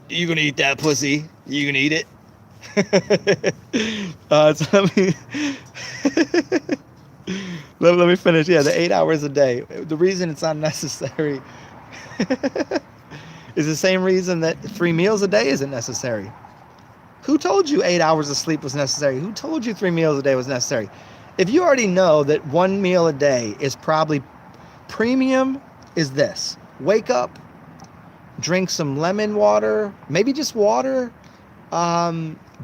You gonna eat that pussy? You gonna eat it? So let me finish. Yeah, the 8 hours a day. The reason it's not necessary is the same reason that 3 meals a day isn't necessary. Who told you 8 hours of sleep was necessary? Who told you 3 meals a day was necessary? If you already know that 1 meal a day is probably premium, is this: wake up, drink some lemon water, maybe just water,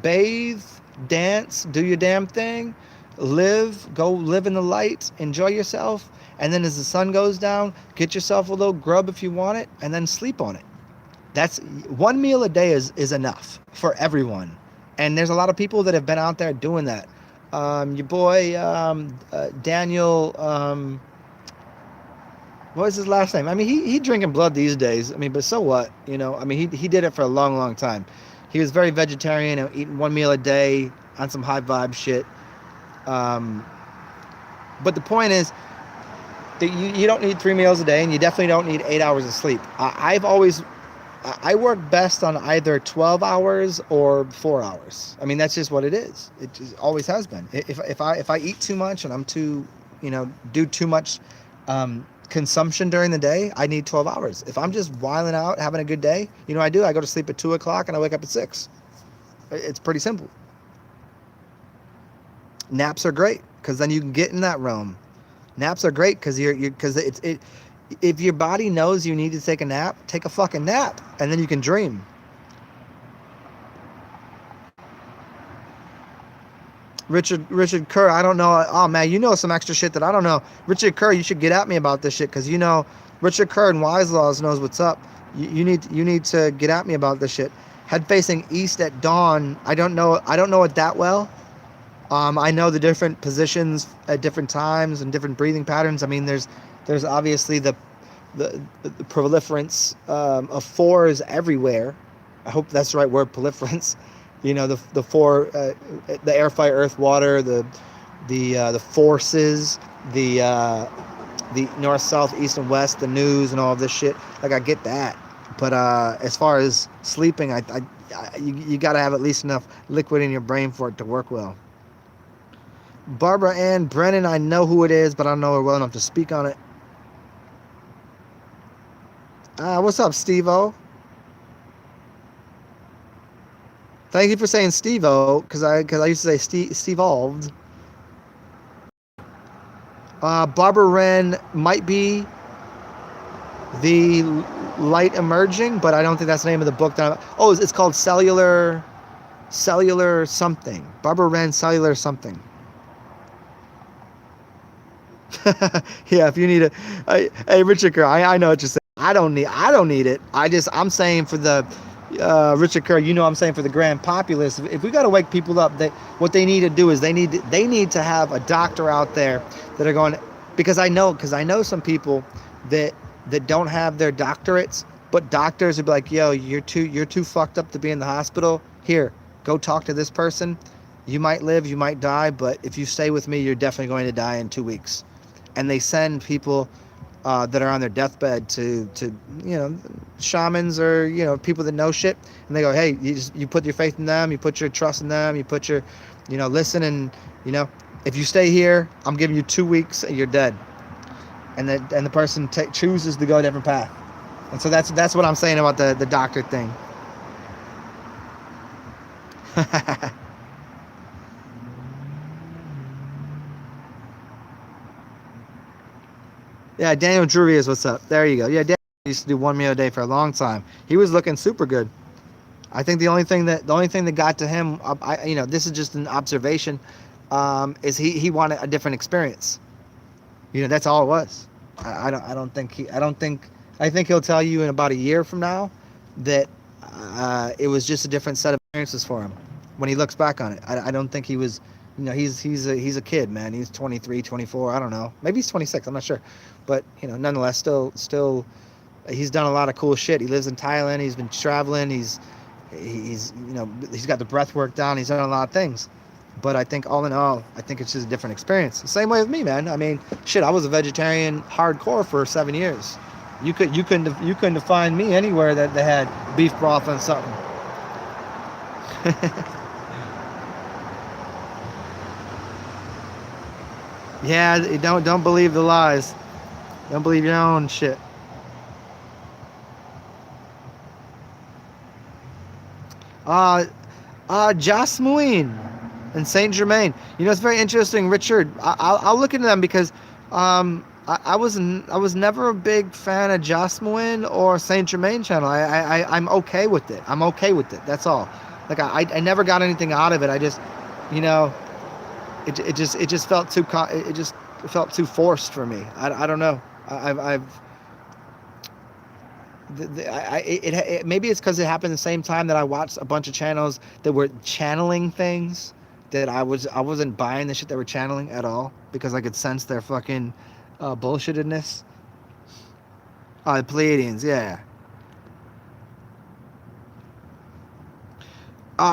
bathe, dance, do your damn thing, go live in the light, enjoy yourself, and then as the sun goes down, get yourself a little grub if you want it, and then sleep on it. That's 1 meal a day is enough for everyone, and there's a lot of people that have been out there doing that. Your boy Daniel, what was his last name? I mean, he drinking blood these days. I mean, but so what? You know, I mean, he did it for a long, long time. He was very vegetarian and eating 1 meal a day on some high vibe shit. But the point is that you don't need 3 meals a day, and you definitely don't need 8 hours of sleep. I work best on either 12 hours or 4 hours. I mean, that's just what it is. It just always has been. If I eat too much and I'm too, do too much consumption during the day, I need 12 hours. If I'm just whiling out, having a good day, I do. I go to sleep at 2 o'clock and I wake up at 6. It's pretty simple. Naps are great because then you can get in that realm. Naps are great because if your body knows you need to take a nap, take a fucking nap, and then you can dream. Richard Kerr, I don't know. Oh man, you know some extra shit that I don't know. Richard Kerr, you should get at me about this shit because Richard Kerr and Wise Laws knows what's up. You need to get at me about this shit. Head facing east at dawn. I don't know it that well. I know the different positions at different times and different breathing patterns. I mean, there's obviously the proliferance of fours everywhere. I hope that's the right word, proliferance. The four, the air, fire, earth, water, the forces, the north, south, east, and west, the news, and all of this shit. Like, I get that, but as far as sleeping, you got to have at least enough liquid in your brain for it to work well. Barbara Ann Brennan, I know who it is, but I don't know her well enough to speak on it. What's up, Steve-O? Thank you for saying Steve-O, because I used to say Steve-Olved. Barbara Wren might be the light emerging, but I don't think that's the name of the book. It's called Cellular something. Barbara Wren Cellular something. Yeah, if you need hey, Richard Kerr, I know what you're saying. I don't need it. I'm saying for the Richard Kerr, you know what I'm saying, for the grand populace, if we got to wake people up, what they need to do is they need to have a doctor out there that are going, because I know some people that don't have their doctorates, but doctors would be like, yo, you're too fucked up to be in the hospital. Here, go talk to this person. You might live, you might die, but if you stay with me, you're definitely going to die in 2 weeks. And they send people that are on their deathbed to shamans, or people that know shit, and they go, hey, you put your faith in them, you put your trust in them, you put your listen, and you know if you stay here, I'm giving you 2 weeks and you're dead. And the person chooses to go a different path. And so that's what I'm saying about the doctor thing. Yeah, Daniel Drury is what's up. There you go. Yeah, Daniel used to do 1 meal a day for a long time. He was looking super good. I think the only thing that got to him, this is just an observation, is he wanted a different experience. That's all it was. I think he'll tell you in about a year from now that it was just a different set of experiences for him when he looks back on it. I don't think he was, he's a kid, man. He's 23, 24. I don't know. Maybe he's 26. I'm not sure, but nonetheless, still, he's done a lot of cool shit. He lives in Thailand. He's been traveling. He's got the breath work down. He's done a lot of things. But I think all in all, I think it's just a different experience. The same way with me, man. I mean, shit, I was a vegetarian hardcore for 7 years. You couldn't find me anywhere that they had beef broth and something. Yeah, don't believe the lies. Don't believe your own shit. Uh, Jasmine and Saint Germain. It's very interesting, Richard. I'll look into them because I was never a big fan of Jasmine or Saint Germain channel. I'm okay with it. I'm okay with it. That's all. Like I never got anything out of it. I just, you know, it just felt too forced for me. I don't know. I've maybe it's because it happened the same time that I watched a bunch of channels that were channeling things that I wasn't buying the shit they were channeling at all, because I could sense their fucking bullshittedness. The Pleiadians, yeah.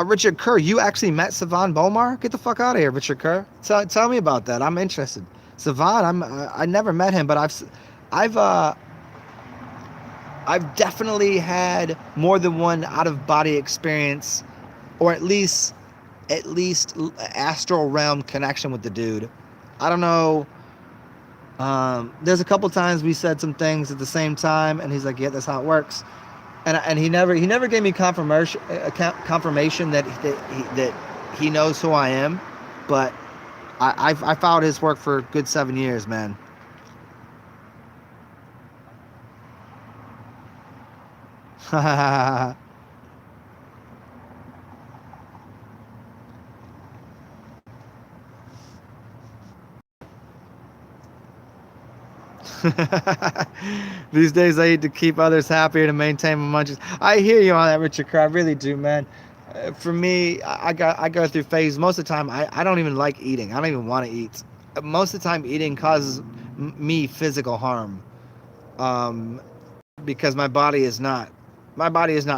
Richard Kerr, you actually met Savan Bomar? Get the fuck out of here, Richard Kerr. Tell me about that. I'm interested. Savan, I never met him, but I've I've definitely had more than one out of body experience, or at least astral realm connection with the dude. I don't know. There's a couple times we said some things at the same time, and he's like, "Yeah, that's how it works." And he never gave me confirmation that he knows who I am, but I followed his work for a good 7 years, man. These days, I need to keep others happier to maintain my munchies. I hear you on that, Richard Kerr. I really do, man. For me, I go through phases. Most of the time, I don't even like eating. I don't even want to eat. Most of the time, eating causes me physical harm, um, because my body is not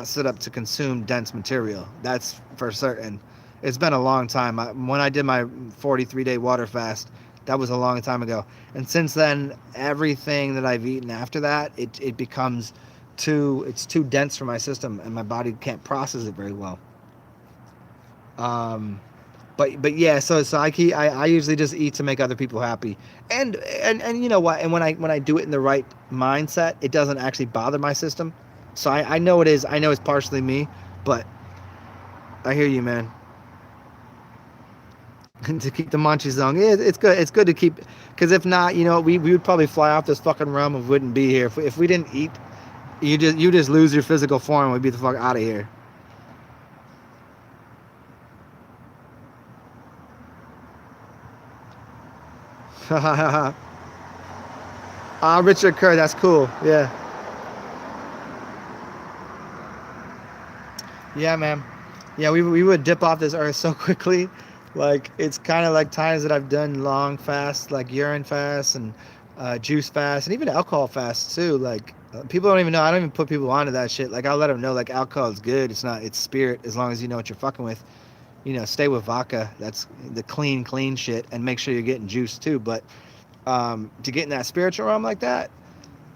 set up to consume dense material. That's for certain. It's been a long time. When I did my 43-day water fast, that was a long time ago. And since then, everything that I've eaten after that, it becomes too dense for my system, and my body can't process it very well. Um, but yeah, so I usually just eat to make other people happy, and you know what? And when I do it in the right mindset, it doesn't actually bother my system. So I know it is. I know it's partially me, but I hear you, man. To keep the munchies on, yeah, it's good. It's good to keep, because if not, we would probably fly off this fucking realm and wouldn't be here if we didn't eat. You just lose your physical form. We'd be the fuck out of here. Richard Kerr, that's cool. Yeah. Yeah, man. Yeah, we would dip off this earth so quickly. Like, it's kind of like times that I've done long fasts, like urine fasts and juice fasts, and even alcohol fasts too. Like, people don't even know. I don't even put people onto that shit. Like, I'll let them know, like, alcohol is good. It's not. It's spirit. As long as you know what you're fucking with. Stay with vodka. That's the clean shit, and make sure you're getting juice too. But to get in that spiritual realm like that,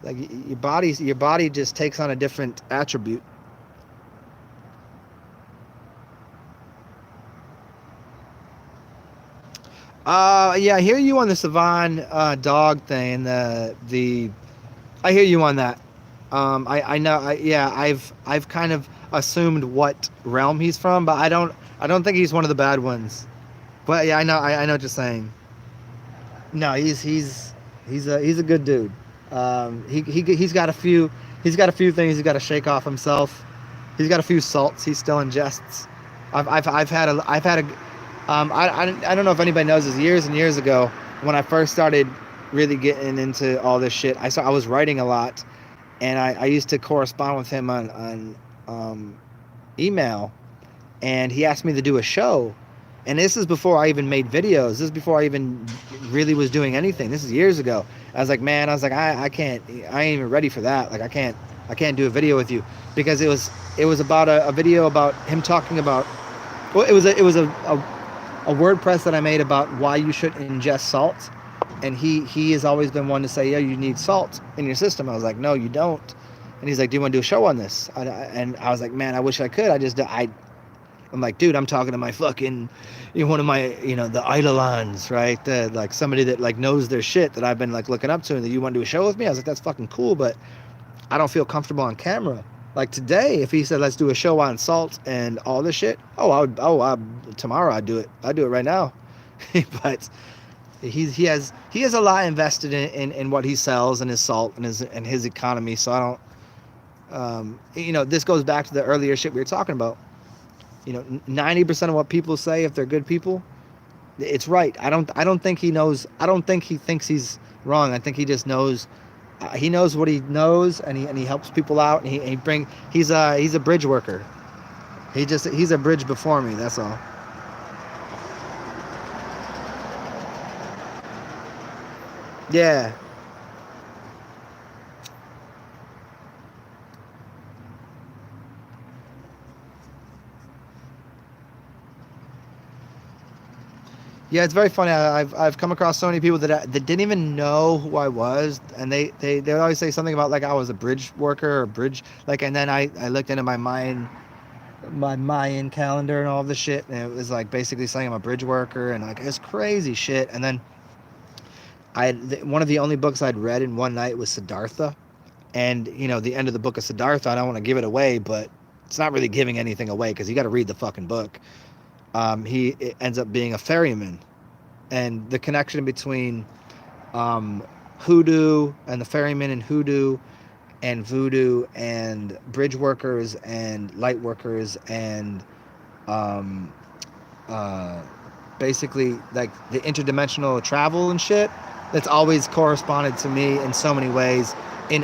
like your body just takes on a different attribute. Yeah, I hear you on the Savan dog thing. I hear you on that. I know. Yeah, I've kind of assumed what realm he's from, but I don't think he's one of the bad ones. But yeah, I know what you're saying. No, he's a good dude. He's got a few things he's got to shake off himself. He's got a few salts he still ingests. I don't know if anybody knows this. Years and years ago, when I first started really getting into all this shit, I was writing a lot, and I used to correspond with him on email, and he asked me to do a show. And this is before I even made videos. This is before I even really was doing anything. This is years ago. I can't. I ain't even ready for that. Like, I can't do a video with you, because it was about a video about him talking about. Well, it was a WordPress that I made about why you should ingest salt, and he has always been one to say, yeah, you need salt in your system. I was like, no, you don't. And he's like, do you want to do a show on this? And I was like, man, I wish I could. I'm like, dude, I'm talking to my fucking, one of my, the Eidolons, right? Like somebody that like knows their shit that I've been like looking up to, and that you want to do a show with me? I was like, that's fucking cool, but I don't feel comfortable on camera. Like today, if he said, let's do a show on salt and all this shit, tomorrow I'd do it. I'd do it right now. But he has a lot invested in what he sells, and his salt and his economy. So I don't, this goes back to the earlier shit we were talking about. 90% of what people say, if they're good people, it's right. I don't think he knows. I don't think he thinks he's wrong. I think he just knows. He knows what he knows, and he helps people out. And he's a bridge worker. He's a bridge before me. That's all. Yeah. Yeah, it's very funny. I've come across so many people that didn't even know who I was, and they would always say something about like I was a bridge worker or bridge like, and then I looked into my Mayan calendar and all the shit, and it was like basically saying I'm a bridge worker, and like it's crazy shit. And then one of the only books I'd read in one night was Siddhartha, and the end of the book of Siddhartha. I don't want to give it away, but it's not really giving anything away because you got to read the fucking book. He ends up being a ferryman, and the connection between hoodoo and the ferryman and hoodoo and voodoo and bridge workers and light workers and um, uh, basically like the interdimensional travel and shit, that's always corresponded to me in so many ways, in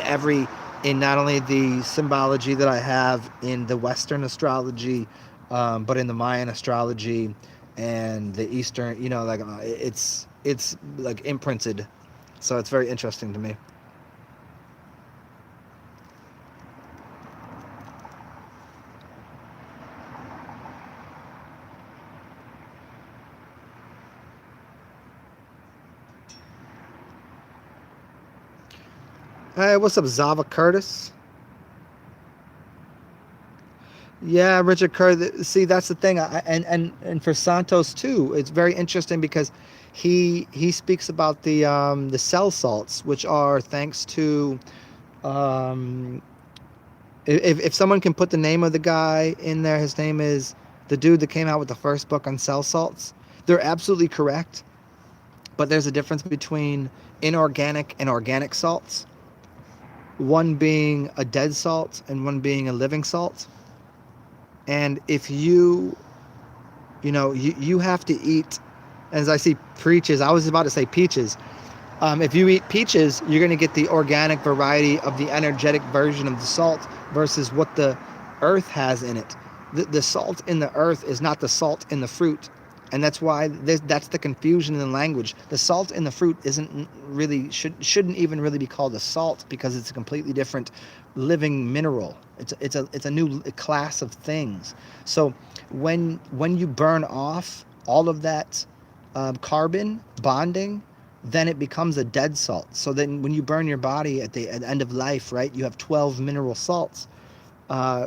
not only the symbology that I have in the Western astrology, but in the Mayan astrology and the Eastern, like it's like imprinted. So it's very interesting to me. Hey, what's up, Zava Curtis? Yeah, Richard Kerr. See, that's the thing. And for Santos too, it's very interesting because he speaks about the cell salts, which are thanks to um, if someone can put the name of the guy in there, his name is the dude that came out with the first book on cell salts. They're absolutely correct, but there's a difference between inorganic and organic salts. One being a dead salt and one being a living salt. And if you have to eat, as I see peaches, I was about to say peaches. If you eat peaches, you're going to get the organic variety of the energetic version of the salt versus what the earth has in it. The salt in the earth is not the salt in the fruit. And that's why that's the confusion in the language. The salt in the fruit isn't really shouldn't even really be called a salt, because it's a completely different living mineral. It's a new class of things. So when you burn off all of that carbon bonding, then it becomes a dead salt. So then when you burn your body at the end of life, right, you have 12 mineral salts,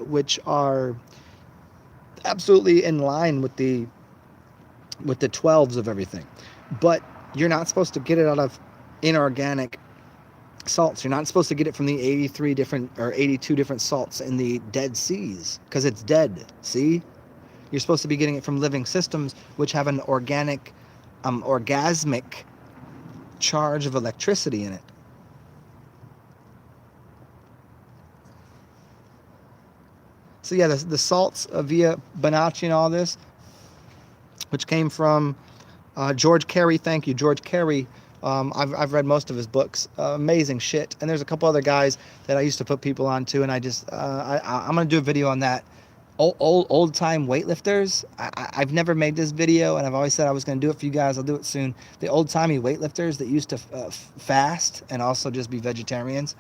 which are absolutely in line with the 12s of everything. But you're not supposed to get it out of inorganic salts. You're not supposed to get it from the 83 different or 82 different salts in the Dead Seas, because it's dead. See? You're supposed to be getting it from living systems, which have an organic, orgasmic charge of electricity in it. So yeah, the salts via Bonacci and all this, which came from George Carey. Thank you, George Carey. I've read most of his books. Amazing shit. And there's a couple other guys that I used to put people on to, and I'm gonna do a video on that. Old time weightlifters. I've never made this video, and I've always said I was gonna do it for you guys. I'll do it soon. The old timey weightlifters that used to fast and also just be vegetarians.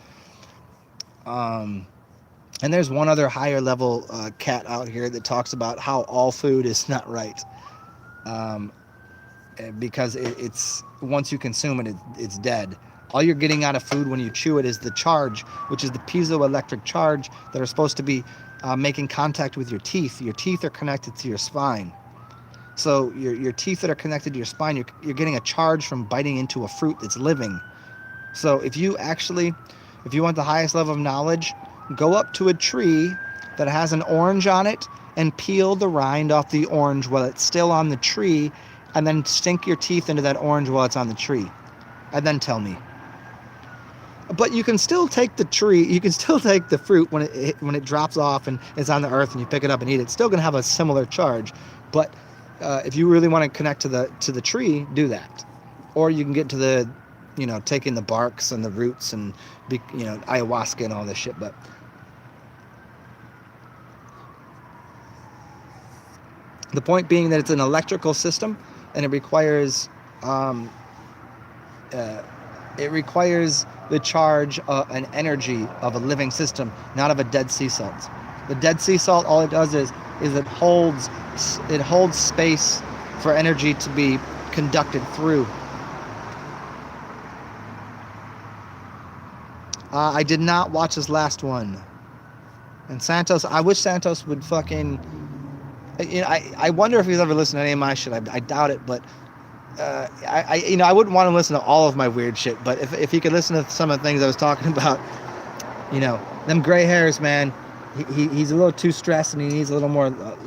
And there's one other higher level cat out here that talks about how all food is not right. Because it's once you consume it, it's dead. All you're getting out of food when you chew it is the charge, which is the piezoelectric charge that are supposed to be making contact with your teeth. Your teeth are connected to your spine. So your teeth that are connected to your spine, you're getting a charge from biting into a fruit that's living. So if you want the highest level of knowledge, go up to a tree that has an orange on it and peel the rind off the orange while it's still on the tree, and then sink your teeth into that orange while it's on the tree, and then tell me. But you can still take the fruit when it drops off and it's on the earth and you pick it up and eat it. It's still going to have a similar charge. But if you really want to connect to the tree, do that. Or you can get to the, taking the barks and the roots and, ayahuasca and all this shit. But the point being that it's an electrical system, and it requires the charge and energy of a living system, not of a Dead Sea salt. The Dead Sea salt, all it does is it holds space for energy to be conducted through. I did not watch his last one. And Santos, I wish Santos would fucking... I wonder if he's ever listened to any of my shit. I doubt it, but I wouldn't want him to listen to all of my weird shit. But if he could listen to some of the things I was talking about, them gray hairs, man. He's a little too stressed, and he needs a little more a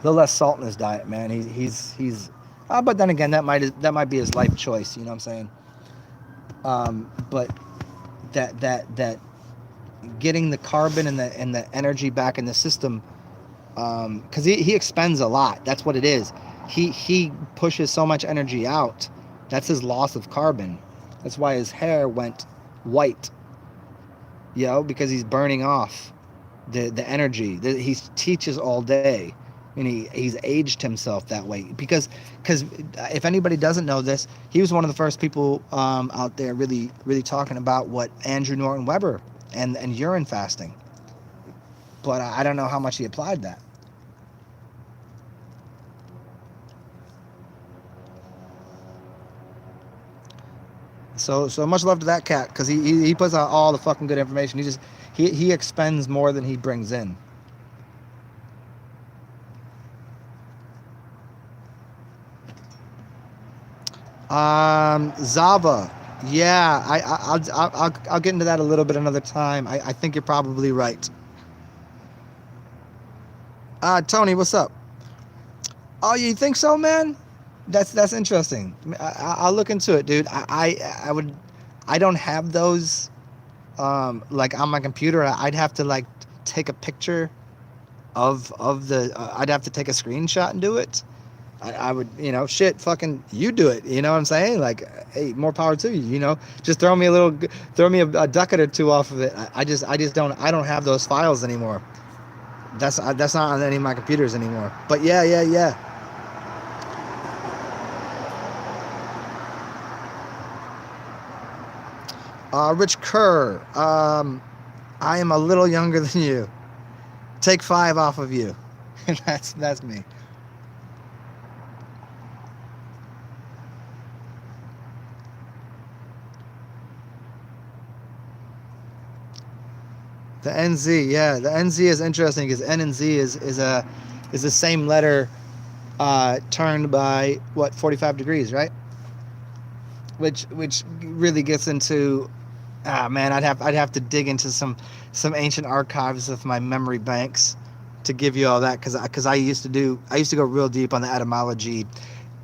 little less salt in his diet, man. He's but then again, that might be his life choice. You know what I'm saying? But that getting the carbon and the energy back in the system. Because he expends a lot. That's what it is. He pushes so much energy out. That's his loss of carbon. That's why his hair went white. Because he's burning off the energy. He teaches all day, and he's aged himself that way. Because if anybody doesn't know this, he was one of the first people out there really really talking about what Andrew Norton Webber and urine fasting. But I don't know how much he applied that. So much love to that cat, because he puts out all the fucking good information. He expends more than he brings in. Zava, yeah, I'll get into that a little bit another time. I think you're probably right. Tony, what's up? Oh, you think so, man? That's interesting. I'll look into it, dude. I don't have those on my computer. I'd have to take a picture of the I'd have to take a screenshot and do it. I would, shit, fucking you do it. You know what I'm saying? Hey, more power to you. Just throw me a ducat or two off of it. I don't have those files anymore. That's not on any of my computers anymore. But yeah. Rich Kerr. I am a little younger than you. Take 5 off of you. That's me. The NZ, yeah, the NZ is interesting because N and Z is the same letter turned by what 45 degrees, right? Which really gets into man, I'd have to dig into some ancient archives of my memory banks to give you all that because I used to go real deep on the etymology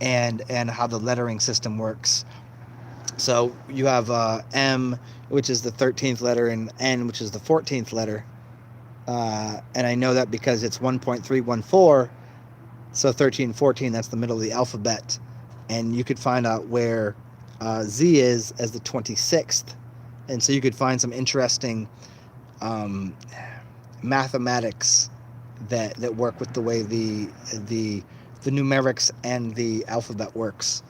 and how the lettering system works. So you have M, which is the 13th letter, and N, which is the 14th letter. And I know that because it's 1.314, so 13, 14, that's the middle of the alphabet. And you could find out where Z is as the 26th. And so you could find some interesting mathematics that work with the way the numerics and the alphabet works.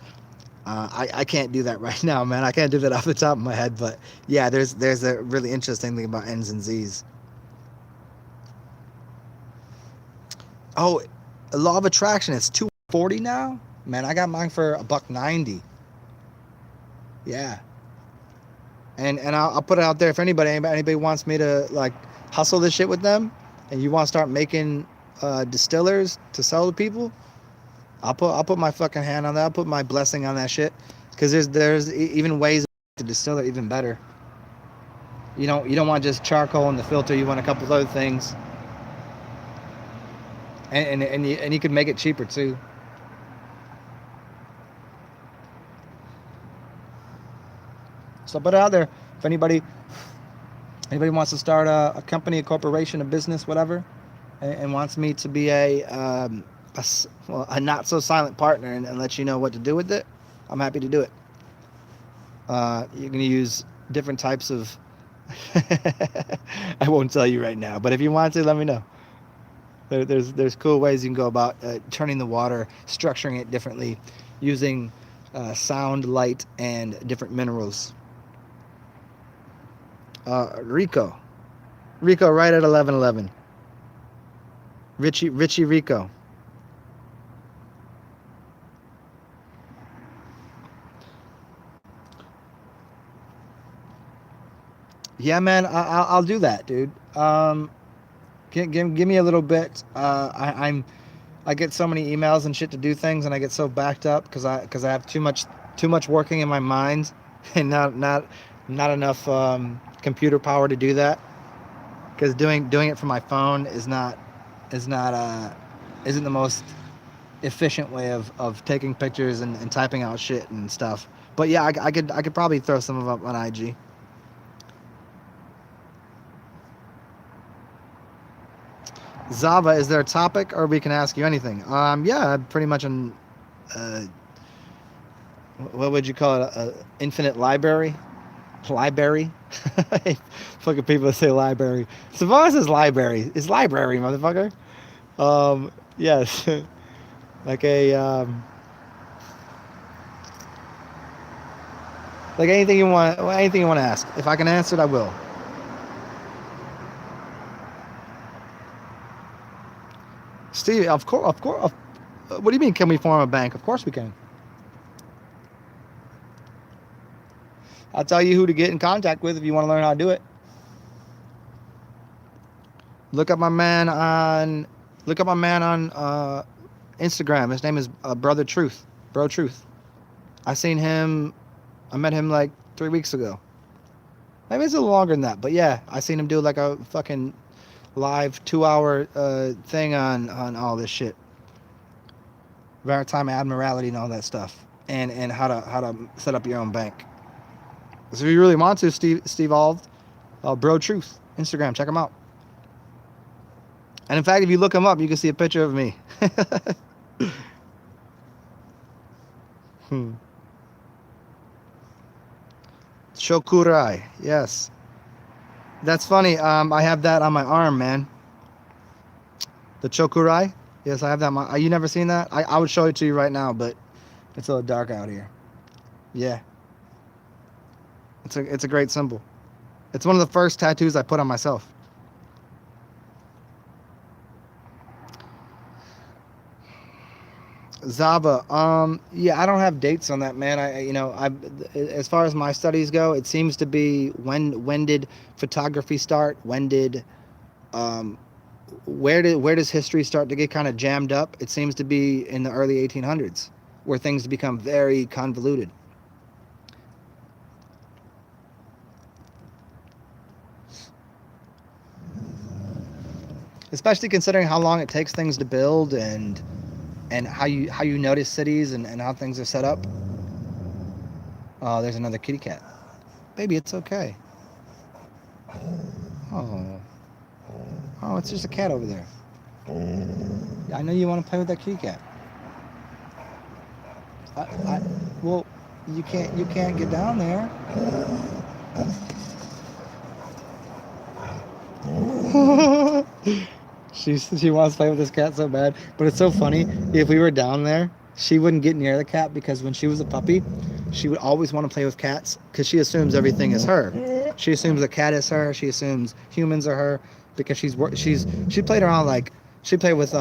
I can't do that right now, man. I can't do that off the top of my head, but yeah, there's a really interesting thing about N's and Z's. Oh, law of attraction. It's $240 now, man. I got mine for $190. Yeah, and I'll put it out there if anybody wants me to like hustle this shit with them, and you want to start making distillers to sell to people. I'll put my fucking hand on that. I'll put my blessing on that shit. Because there's even ways to distill it even better. You don't want just charcoal in the filter. You want a couple of other things. And you could make it cheaper too. So put it out there. If anybody wants to start a company, a corporation, a business, whatever, and wants me to be a not so silent partner and let you know what to do with it, I'm happy to do it. You're gonna use different types of I won't tell you right now, but if you want to, let me know. There's cool ways you can go about turning the water, structuring it differently, using sound, light, and different minerals. Rico right at 11:11. Richie Rico. Yeah, man, I'll do that, dude. Give me a little bit. I get so many emails and shit to do things, and I get so backed up because I have too much working in my mind, and not enough computer power to do that. Because doing it from my phone isn't the most efficient way of taking pictures and typing out shit and stuff. But yeah, I could probably throw some of them up on IG. Zava, is there a topic, or we can ask you anything? Yeah, pretty much an what would you call it? A infinite library? Library? Fucking people say library. Savannah says library. It's library, motherfucker. Yes, like like anything you want to ask. If I can answer it, I will. Steve, of course. What do you mean? Can we form a bank? Of course we can. I'll tell you who to get in contact with if you want to learn how to do it. Look up my man on Instagram. His name is Brother Truth. Bro Truth. I met him like 3 weeks ago. Maybe it's a little longer than that, but yeah, I seen him do like a fucking live 2-hour thing on all this shit, maritime admiralty and all that stuff, and how to set up your own bank. So if you really want to, Steve Alved, Bro Truth, Instagram, check him out. And in fact, if you look him up, you can see a picture of me. Shokurai, yes. That's funny. I have that on my arm, man. The chokurai. Yes, I have that. You never seen that? I would show it to you right now, but it's a little dark out here. Yeah, it's a great symbol. It's one of the first tattoos I put on myself. Zava. Yeah, I don't have dates on that, man. As far as my studies go, it seems to be when did photography start? When did um where does history start to get kind of jammed up? It seems to be in the early 1800s, where things become very convoluted. Especially considering how long it takes things to build and how you notice cities and how things are set up. Oh, there's another kitty cat. Baby, it's okay. Oh, oh, it's just a cat over there. I know you want to play with that kitty cat. I well, you can't get down there. She wants to play with this cat so bad, but it's so funny. If we were down there, she wouldn't get near the cat because when she was a puppy, she would always want to play with cats because she assumes everything is her. She assumes the cat is her. She assumes humans are her because she played around like she played with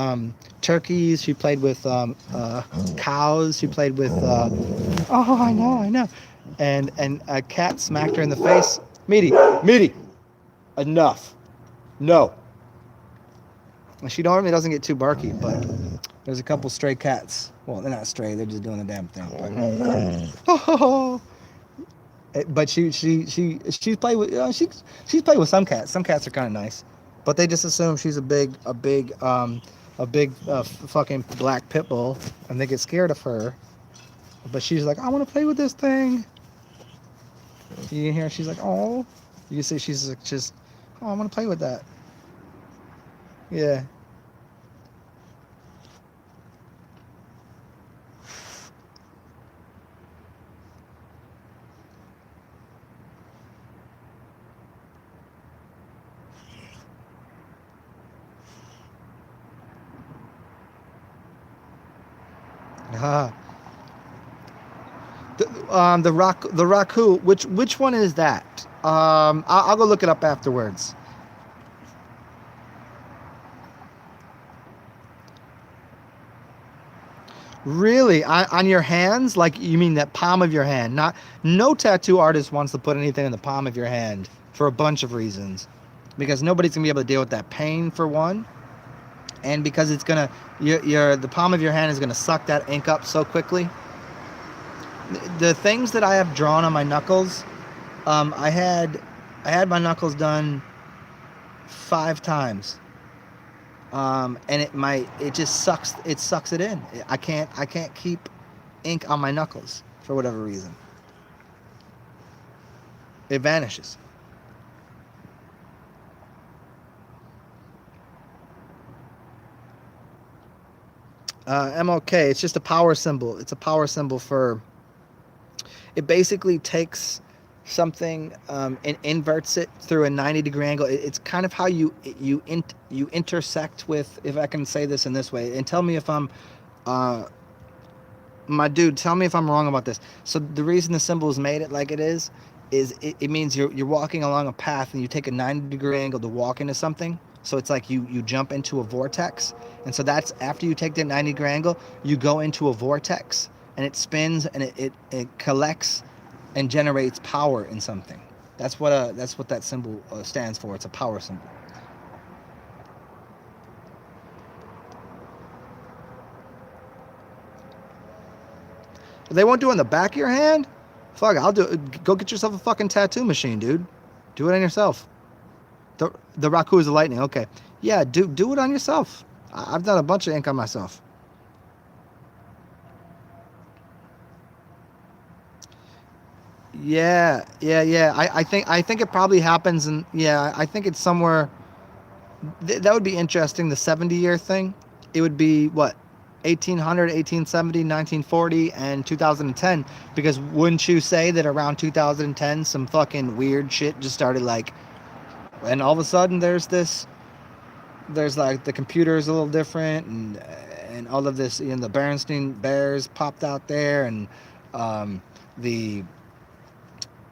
turkeys. She played with cows. She played with oh, I know, and a cat smacked her in the face. Meaty, enough. No. She normally doesn't get too barky, but there's a couple stray cats. Well, they're not stray; they're just doing the damn thing. But she's played with she's played with some cats. Some cats are kind of nice, but they just assume she's a big fucking black pit bull, and they get scared of her. But she's like, I want to play with this thing. You can hear she's like, oh. You can see she's like, just, oh, I want to play with that. Yeah. Ah. The Raku. Which one is that? I'll go look it up afterwards. Really? On your hands? Like you mean that palm of your hand? Not no tattoo artist wants to put anything in the palm of your hand for a bunch of reasons. Because nobody's gonna be able to deal with that pain for one, and because it's gonna the palm of your hand is gonna suck that ink up so quickly. The things that I have drawn on my knuckles, I had my knuckles done 5 times, and it just sucks it in. I can't keep ink on my knuckles for whatever reason. It vanishes. MLK. It's just a power symbol. It's a power symbol for. It basically takes something and inverts it through a 90-degree angle. It's kind of how you intersect with, if I can say this in this way, and tell me if I'm uh, my dude, tell me if I'm wrong about this. So the reason the symbol is made it like it is it means you're walking along a path and you take a 90-degree angle to walk into something. So it's like you jump into a vortex, and so that's after you take that 90-degree angle, you go into a vortex, and it spins and it collects and generates power in something. That's what that symbol stands for. It's a power symbol. If they won't do it on the back of your hand, fuck, I'll do it. Go get yourself a fucking tattoo machine, dude. Do it on yourself. The Raku is the lightning. Okay, yeah, do it on yourself. I've done a bunch of ink on myself. Yeah. I think it probably happens, and yeah, I think it's somewhere. That would be interesting. The 70-year thing. It would be what 1800, 1870, 1940, and 2010. Because wouldn't you say that around 2010, some fucking weird shit just started like, and all of a sudden there's this. there's like the computer is a little different, and all of this, the Berenstein Bears popped out there, and the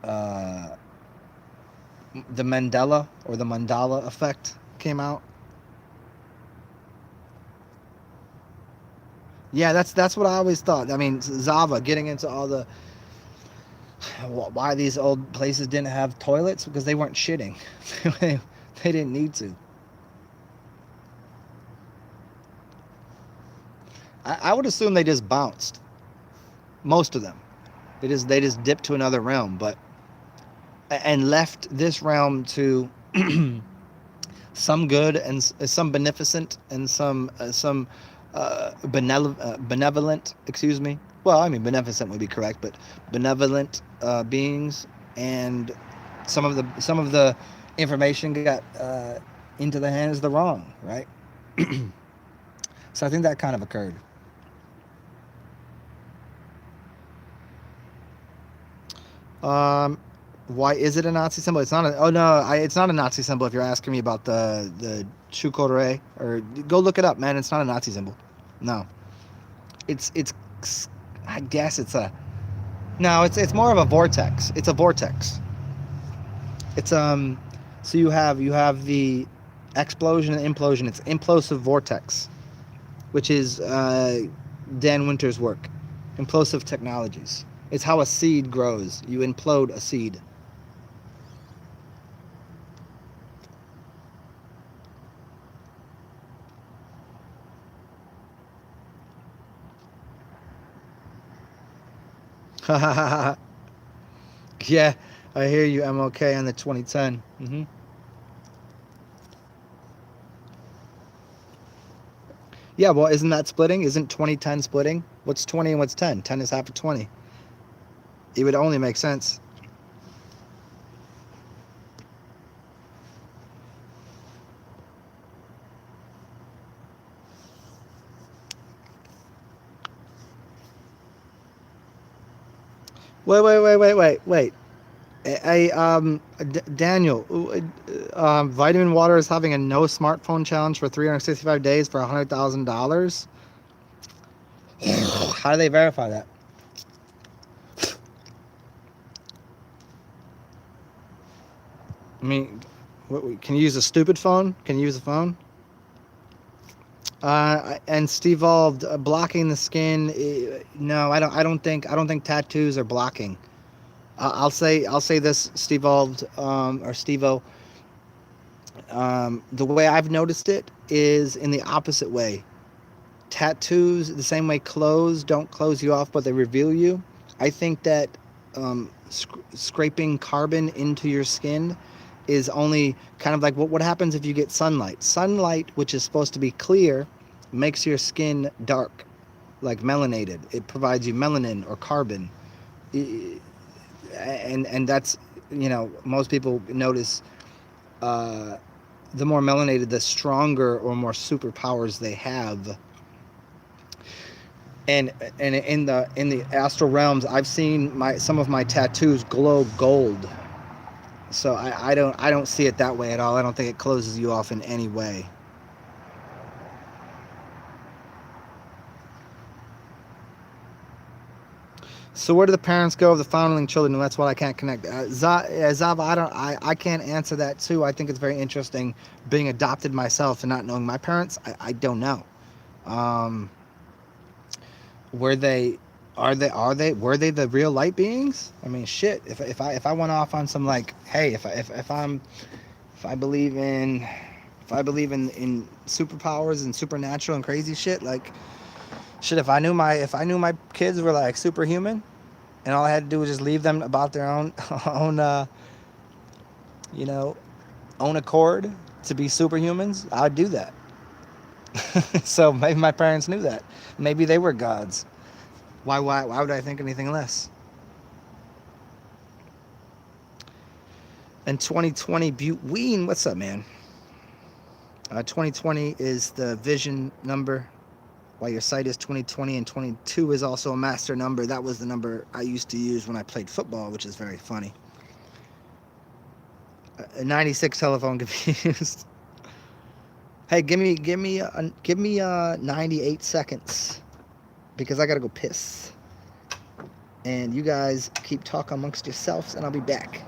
uh, the Mandela or the Mandala effect came out. Yeah, that's what I always thought. I mean, Zava getting into all the why these old places didn't have toilets, because they weren't shitting. They didn't need to. I would assume they just bounced. Most of them, they just dipped to another realm, but and left this realm to some good and some beneficent and some benevolent. Excuse me. Well, I mean beneficent would be correct, but benevolent beings, and some of the information got into the hands of the wrong, right? So I think that kind of occurred. Um, why is it a Nazi symbol? It's not a. Oh no, it's not a Nazi symbol. If you're asking me about the Chukore, or go look it up, man. It's not a Nazi symbol. No, it's. I guess it's a. No, it's more of a vortex. It's a vortex. It's So you have the explosion and implosion. It's implosive vortex, which is Dan Winter's work. Implosive technologies. It's how a seed grows. You implode a seed. Yeah, I hear you. I'm okay on the 2010. Yeah, well, isn't that splitting? Isn't 2010 splitting? What's 20 and what's 10? 10 is half of 20. It would only make sense. Wait. Daniel, Vitamin Water is having a no smartphone challenge for 365 days for $100,000. How do they verify that? I mean, can you use a stupid phone? Can you use a phone? And Steve Evolved, blocking the skin. No, I don't think tattoos are blocking. I'll say this, Steve Evolved, or Stevo. The way I've noticed it is in the opposite way. Tattoos, the same way clothes don't close you off, but they reveal you. I think that scraping carbon into your skin is only kind of like what happens if you get sunlight. Sunlight, which is supposed to be clear, makes your skin dark, like melanated. It provides you melanin or carbon, and that's, most people notice the more melanated, the stronger or more superpowers they have. And in the astral realms, I've seen some of my tattoos glow gold. So I don't see it that way at all. I don't think it closes you off in any way. So where do the parents go of the foundling children? That's what I can't connect. Zava, I can't answer that too. I think it's very interesting being adopted myself and not knowing my parents. I don't know. Um, were they were they the real light beings? I mean, shit. If I went off on some, like, hey, if I believe in in superpowers and supernatural and crazy shit, like, shit, if I knew my kids were like superhuman, and all I had to do was just leave them about their own own you know own accord to be superhumans, I'd do that. So maybe my parents knew that. Maybe they were gods. Why would I think anything less? And 2020 Butte Ween, what's up, man? 2020 is the vision number, while your sight is 2020, and 22 is also a master number. That was the number I used to use when I played football, which is very funny. A 96 telephone could be used. Hey, give me 98 seconds because I gotta go piss. And you guys keep talking amongst yourselves, and I'll be back.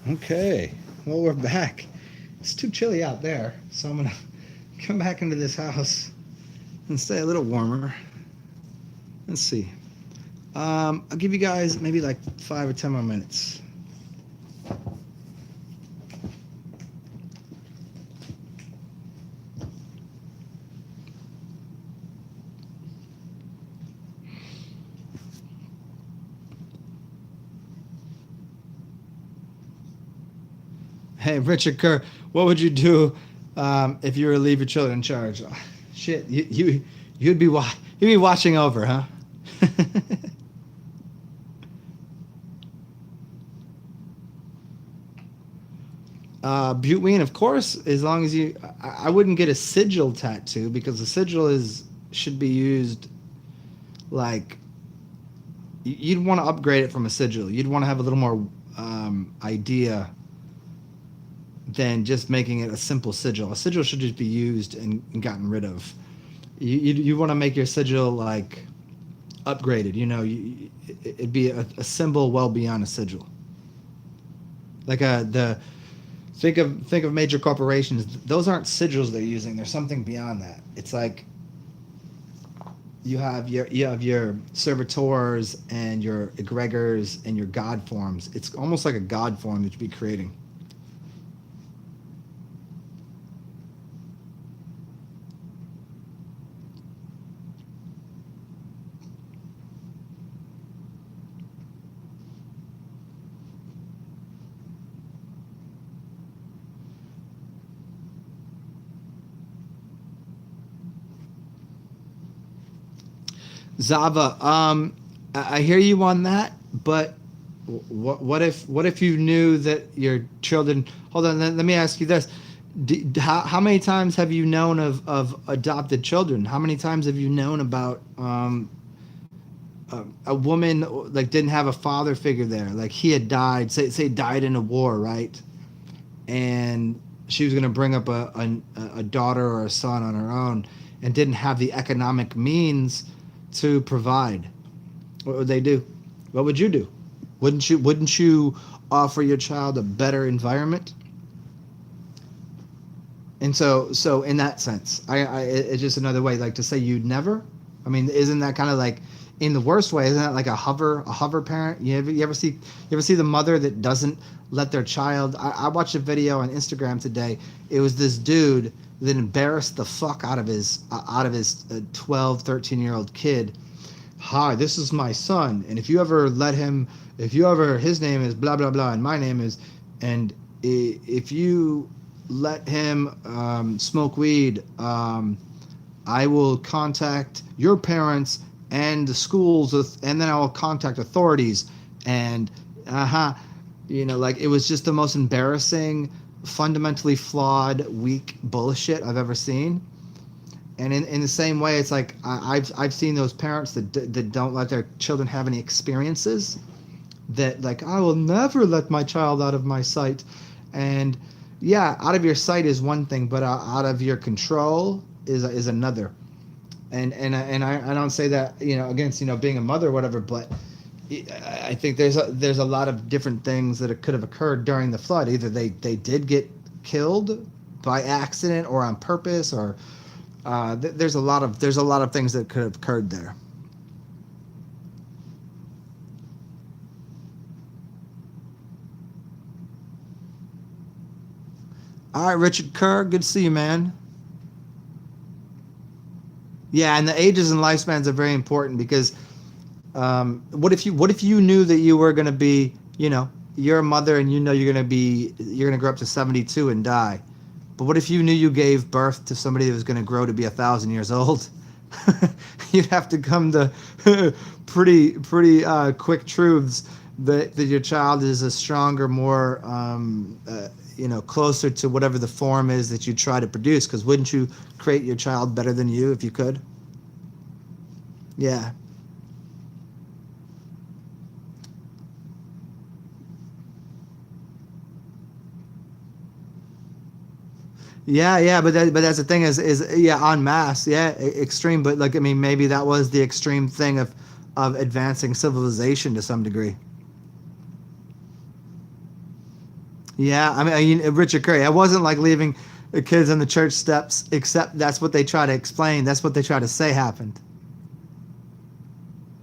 Okay, well, we're back. It's too chilly out there, so I'm gonna come back into this house and stay a little warmer. Let's see. I'll give you guys maybe like 5 or 10 more minutes. Hey, Richard Kerr, what would you do if you were to leave your children in charge? Oh, shit, you'd be watching over, huh? Butane, of course, as long as you. I wouldn't get a sigil tattoo because the sigil is should be used like you'd want to upgrade it from a sigil. You'd want to have a little more idea than just making it a simple sigil. A sigil should just be used and gotten rid of. You want to make your sigil like upgraded. You know, it'd be a symbol well beyond a sigil. Like the think of major corporations. Those aren't sigils they're using. There's something beyond that. It's like you have your servitors and your egregors and your god forms. It's almost like a god form that you'd be creating. Zava, I hear you on that, but what if you knew that your children? Hold on, let me ask you this: How many times have you known of adopted children? How many times have you known about a woman like didn't have a father figure there? Like he had died, say died in a war, right? And she was going to bring up a daughter or a son on her own, and didn't have the economic means to provide. What would they do? What would you do? Wouldn't you offer your child a better environment? And so in that sense, it's just another way, like to say you'd never. I mean, isn't that kind of like, in the worst way? Isn't that like a hover parent? You ever see the mother that doesn't let their child? I watched a video on Instagram today. It was this dude that embarrassed the fuck out of his 12, 13-year-old kid. Hi, this is my son, and his name is blah blah blah, and my name is, and if you let him smoke weed, I will contact your parents and the schools, and then I will contact authorities. And like, it was just the most embarrassing, fundamentally flawed, weak bullshit I've ever seen. And in the same way, it's like I've seen those parents that don't let their children have any experiences. That, like, I will never let my child out of my sight. And yeah, out of your sight is one thing, but out of your control is another. And I don't say that against being a mother or whatever, but I think there's a lot of different things that could have occurred during the flood. Either they did get killed by accident or on purpose, or there's a lot of things that could have occurred there. All right, Richard Kerr, good to see you, man. Yeah, and the ages and lifespans are very important, because what if you knew that you were going to be, you're a mother, and you're going to grow up to 72 and die. But what if you knew you gave birth to somebody that was going to grow to be 1,000 years old? You'd have to come to pretty quick truths that your child is a stronger, more closer to whatever the form is that you try to produce. Because wouldn't you create your child better than you if you could? Yeah. Yeah, but that's the thing, is yeah, en masse, yeah, extreme. But, like, I mean, maybe that was the extreme thing of advancing civilization to some degree. Yeah, Richard Curry. I wasn't like leaving the kids on the church steps, except that's what they try to explain. That's what they try to say happened.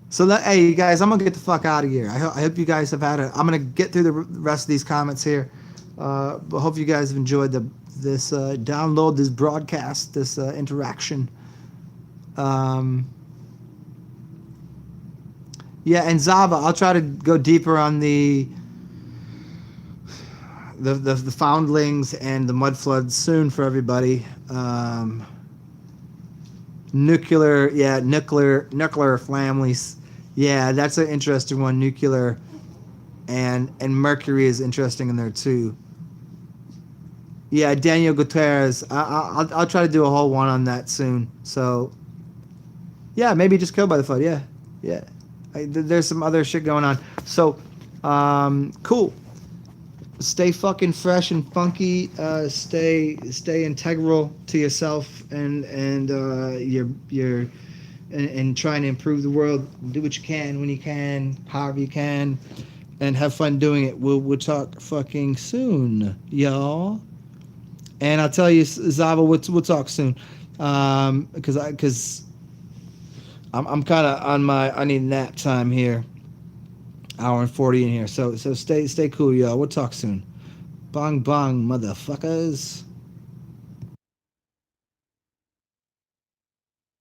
So, hey, you guys, I'm gonna get the fuck out of here. I hope you guys have had a. I'm gonna get through the rest of these comments here. But hope you guys have enjoyed this download, this broadcast, this interaction. Um, yeah, and Zava, I'll try to go deeper on the foundlings and the mud floods soon for everybody. Nuclear families. Yeah, that's an interesting one. Nuclear and Mercury is interesting in there too. Yeah, Daniel Gutierrez. I'll try to do a whole one on that soon. So yeah, maybe just killed by the flood. Yeah, yeah. There's some other shit going on. So cool. Stay fucking fresh and funky. Stay integral to yourself and your and trying to improve the world. Do what you can when you can, however you can, and have fun doing it. We'll talk fucking soon, y'all. And I'll tell you, Zava, we'll talk soon. Because I'm kind of on I need nap time here. Hour and 40 in here. So stay cool, y'all. We'll talk soon. Bong bong, motherfuckers.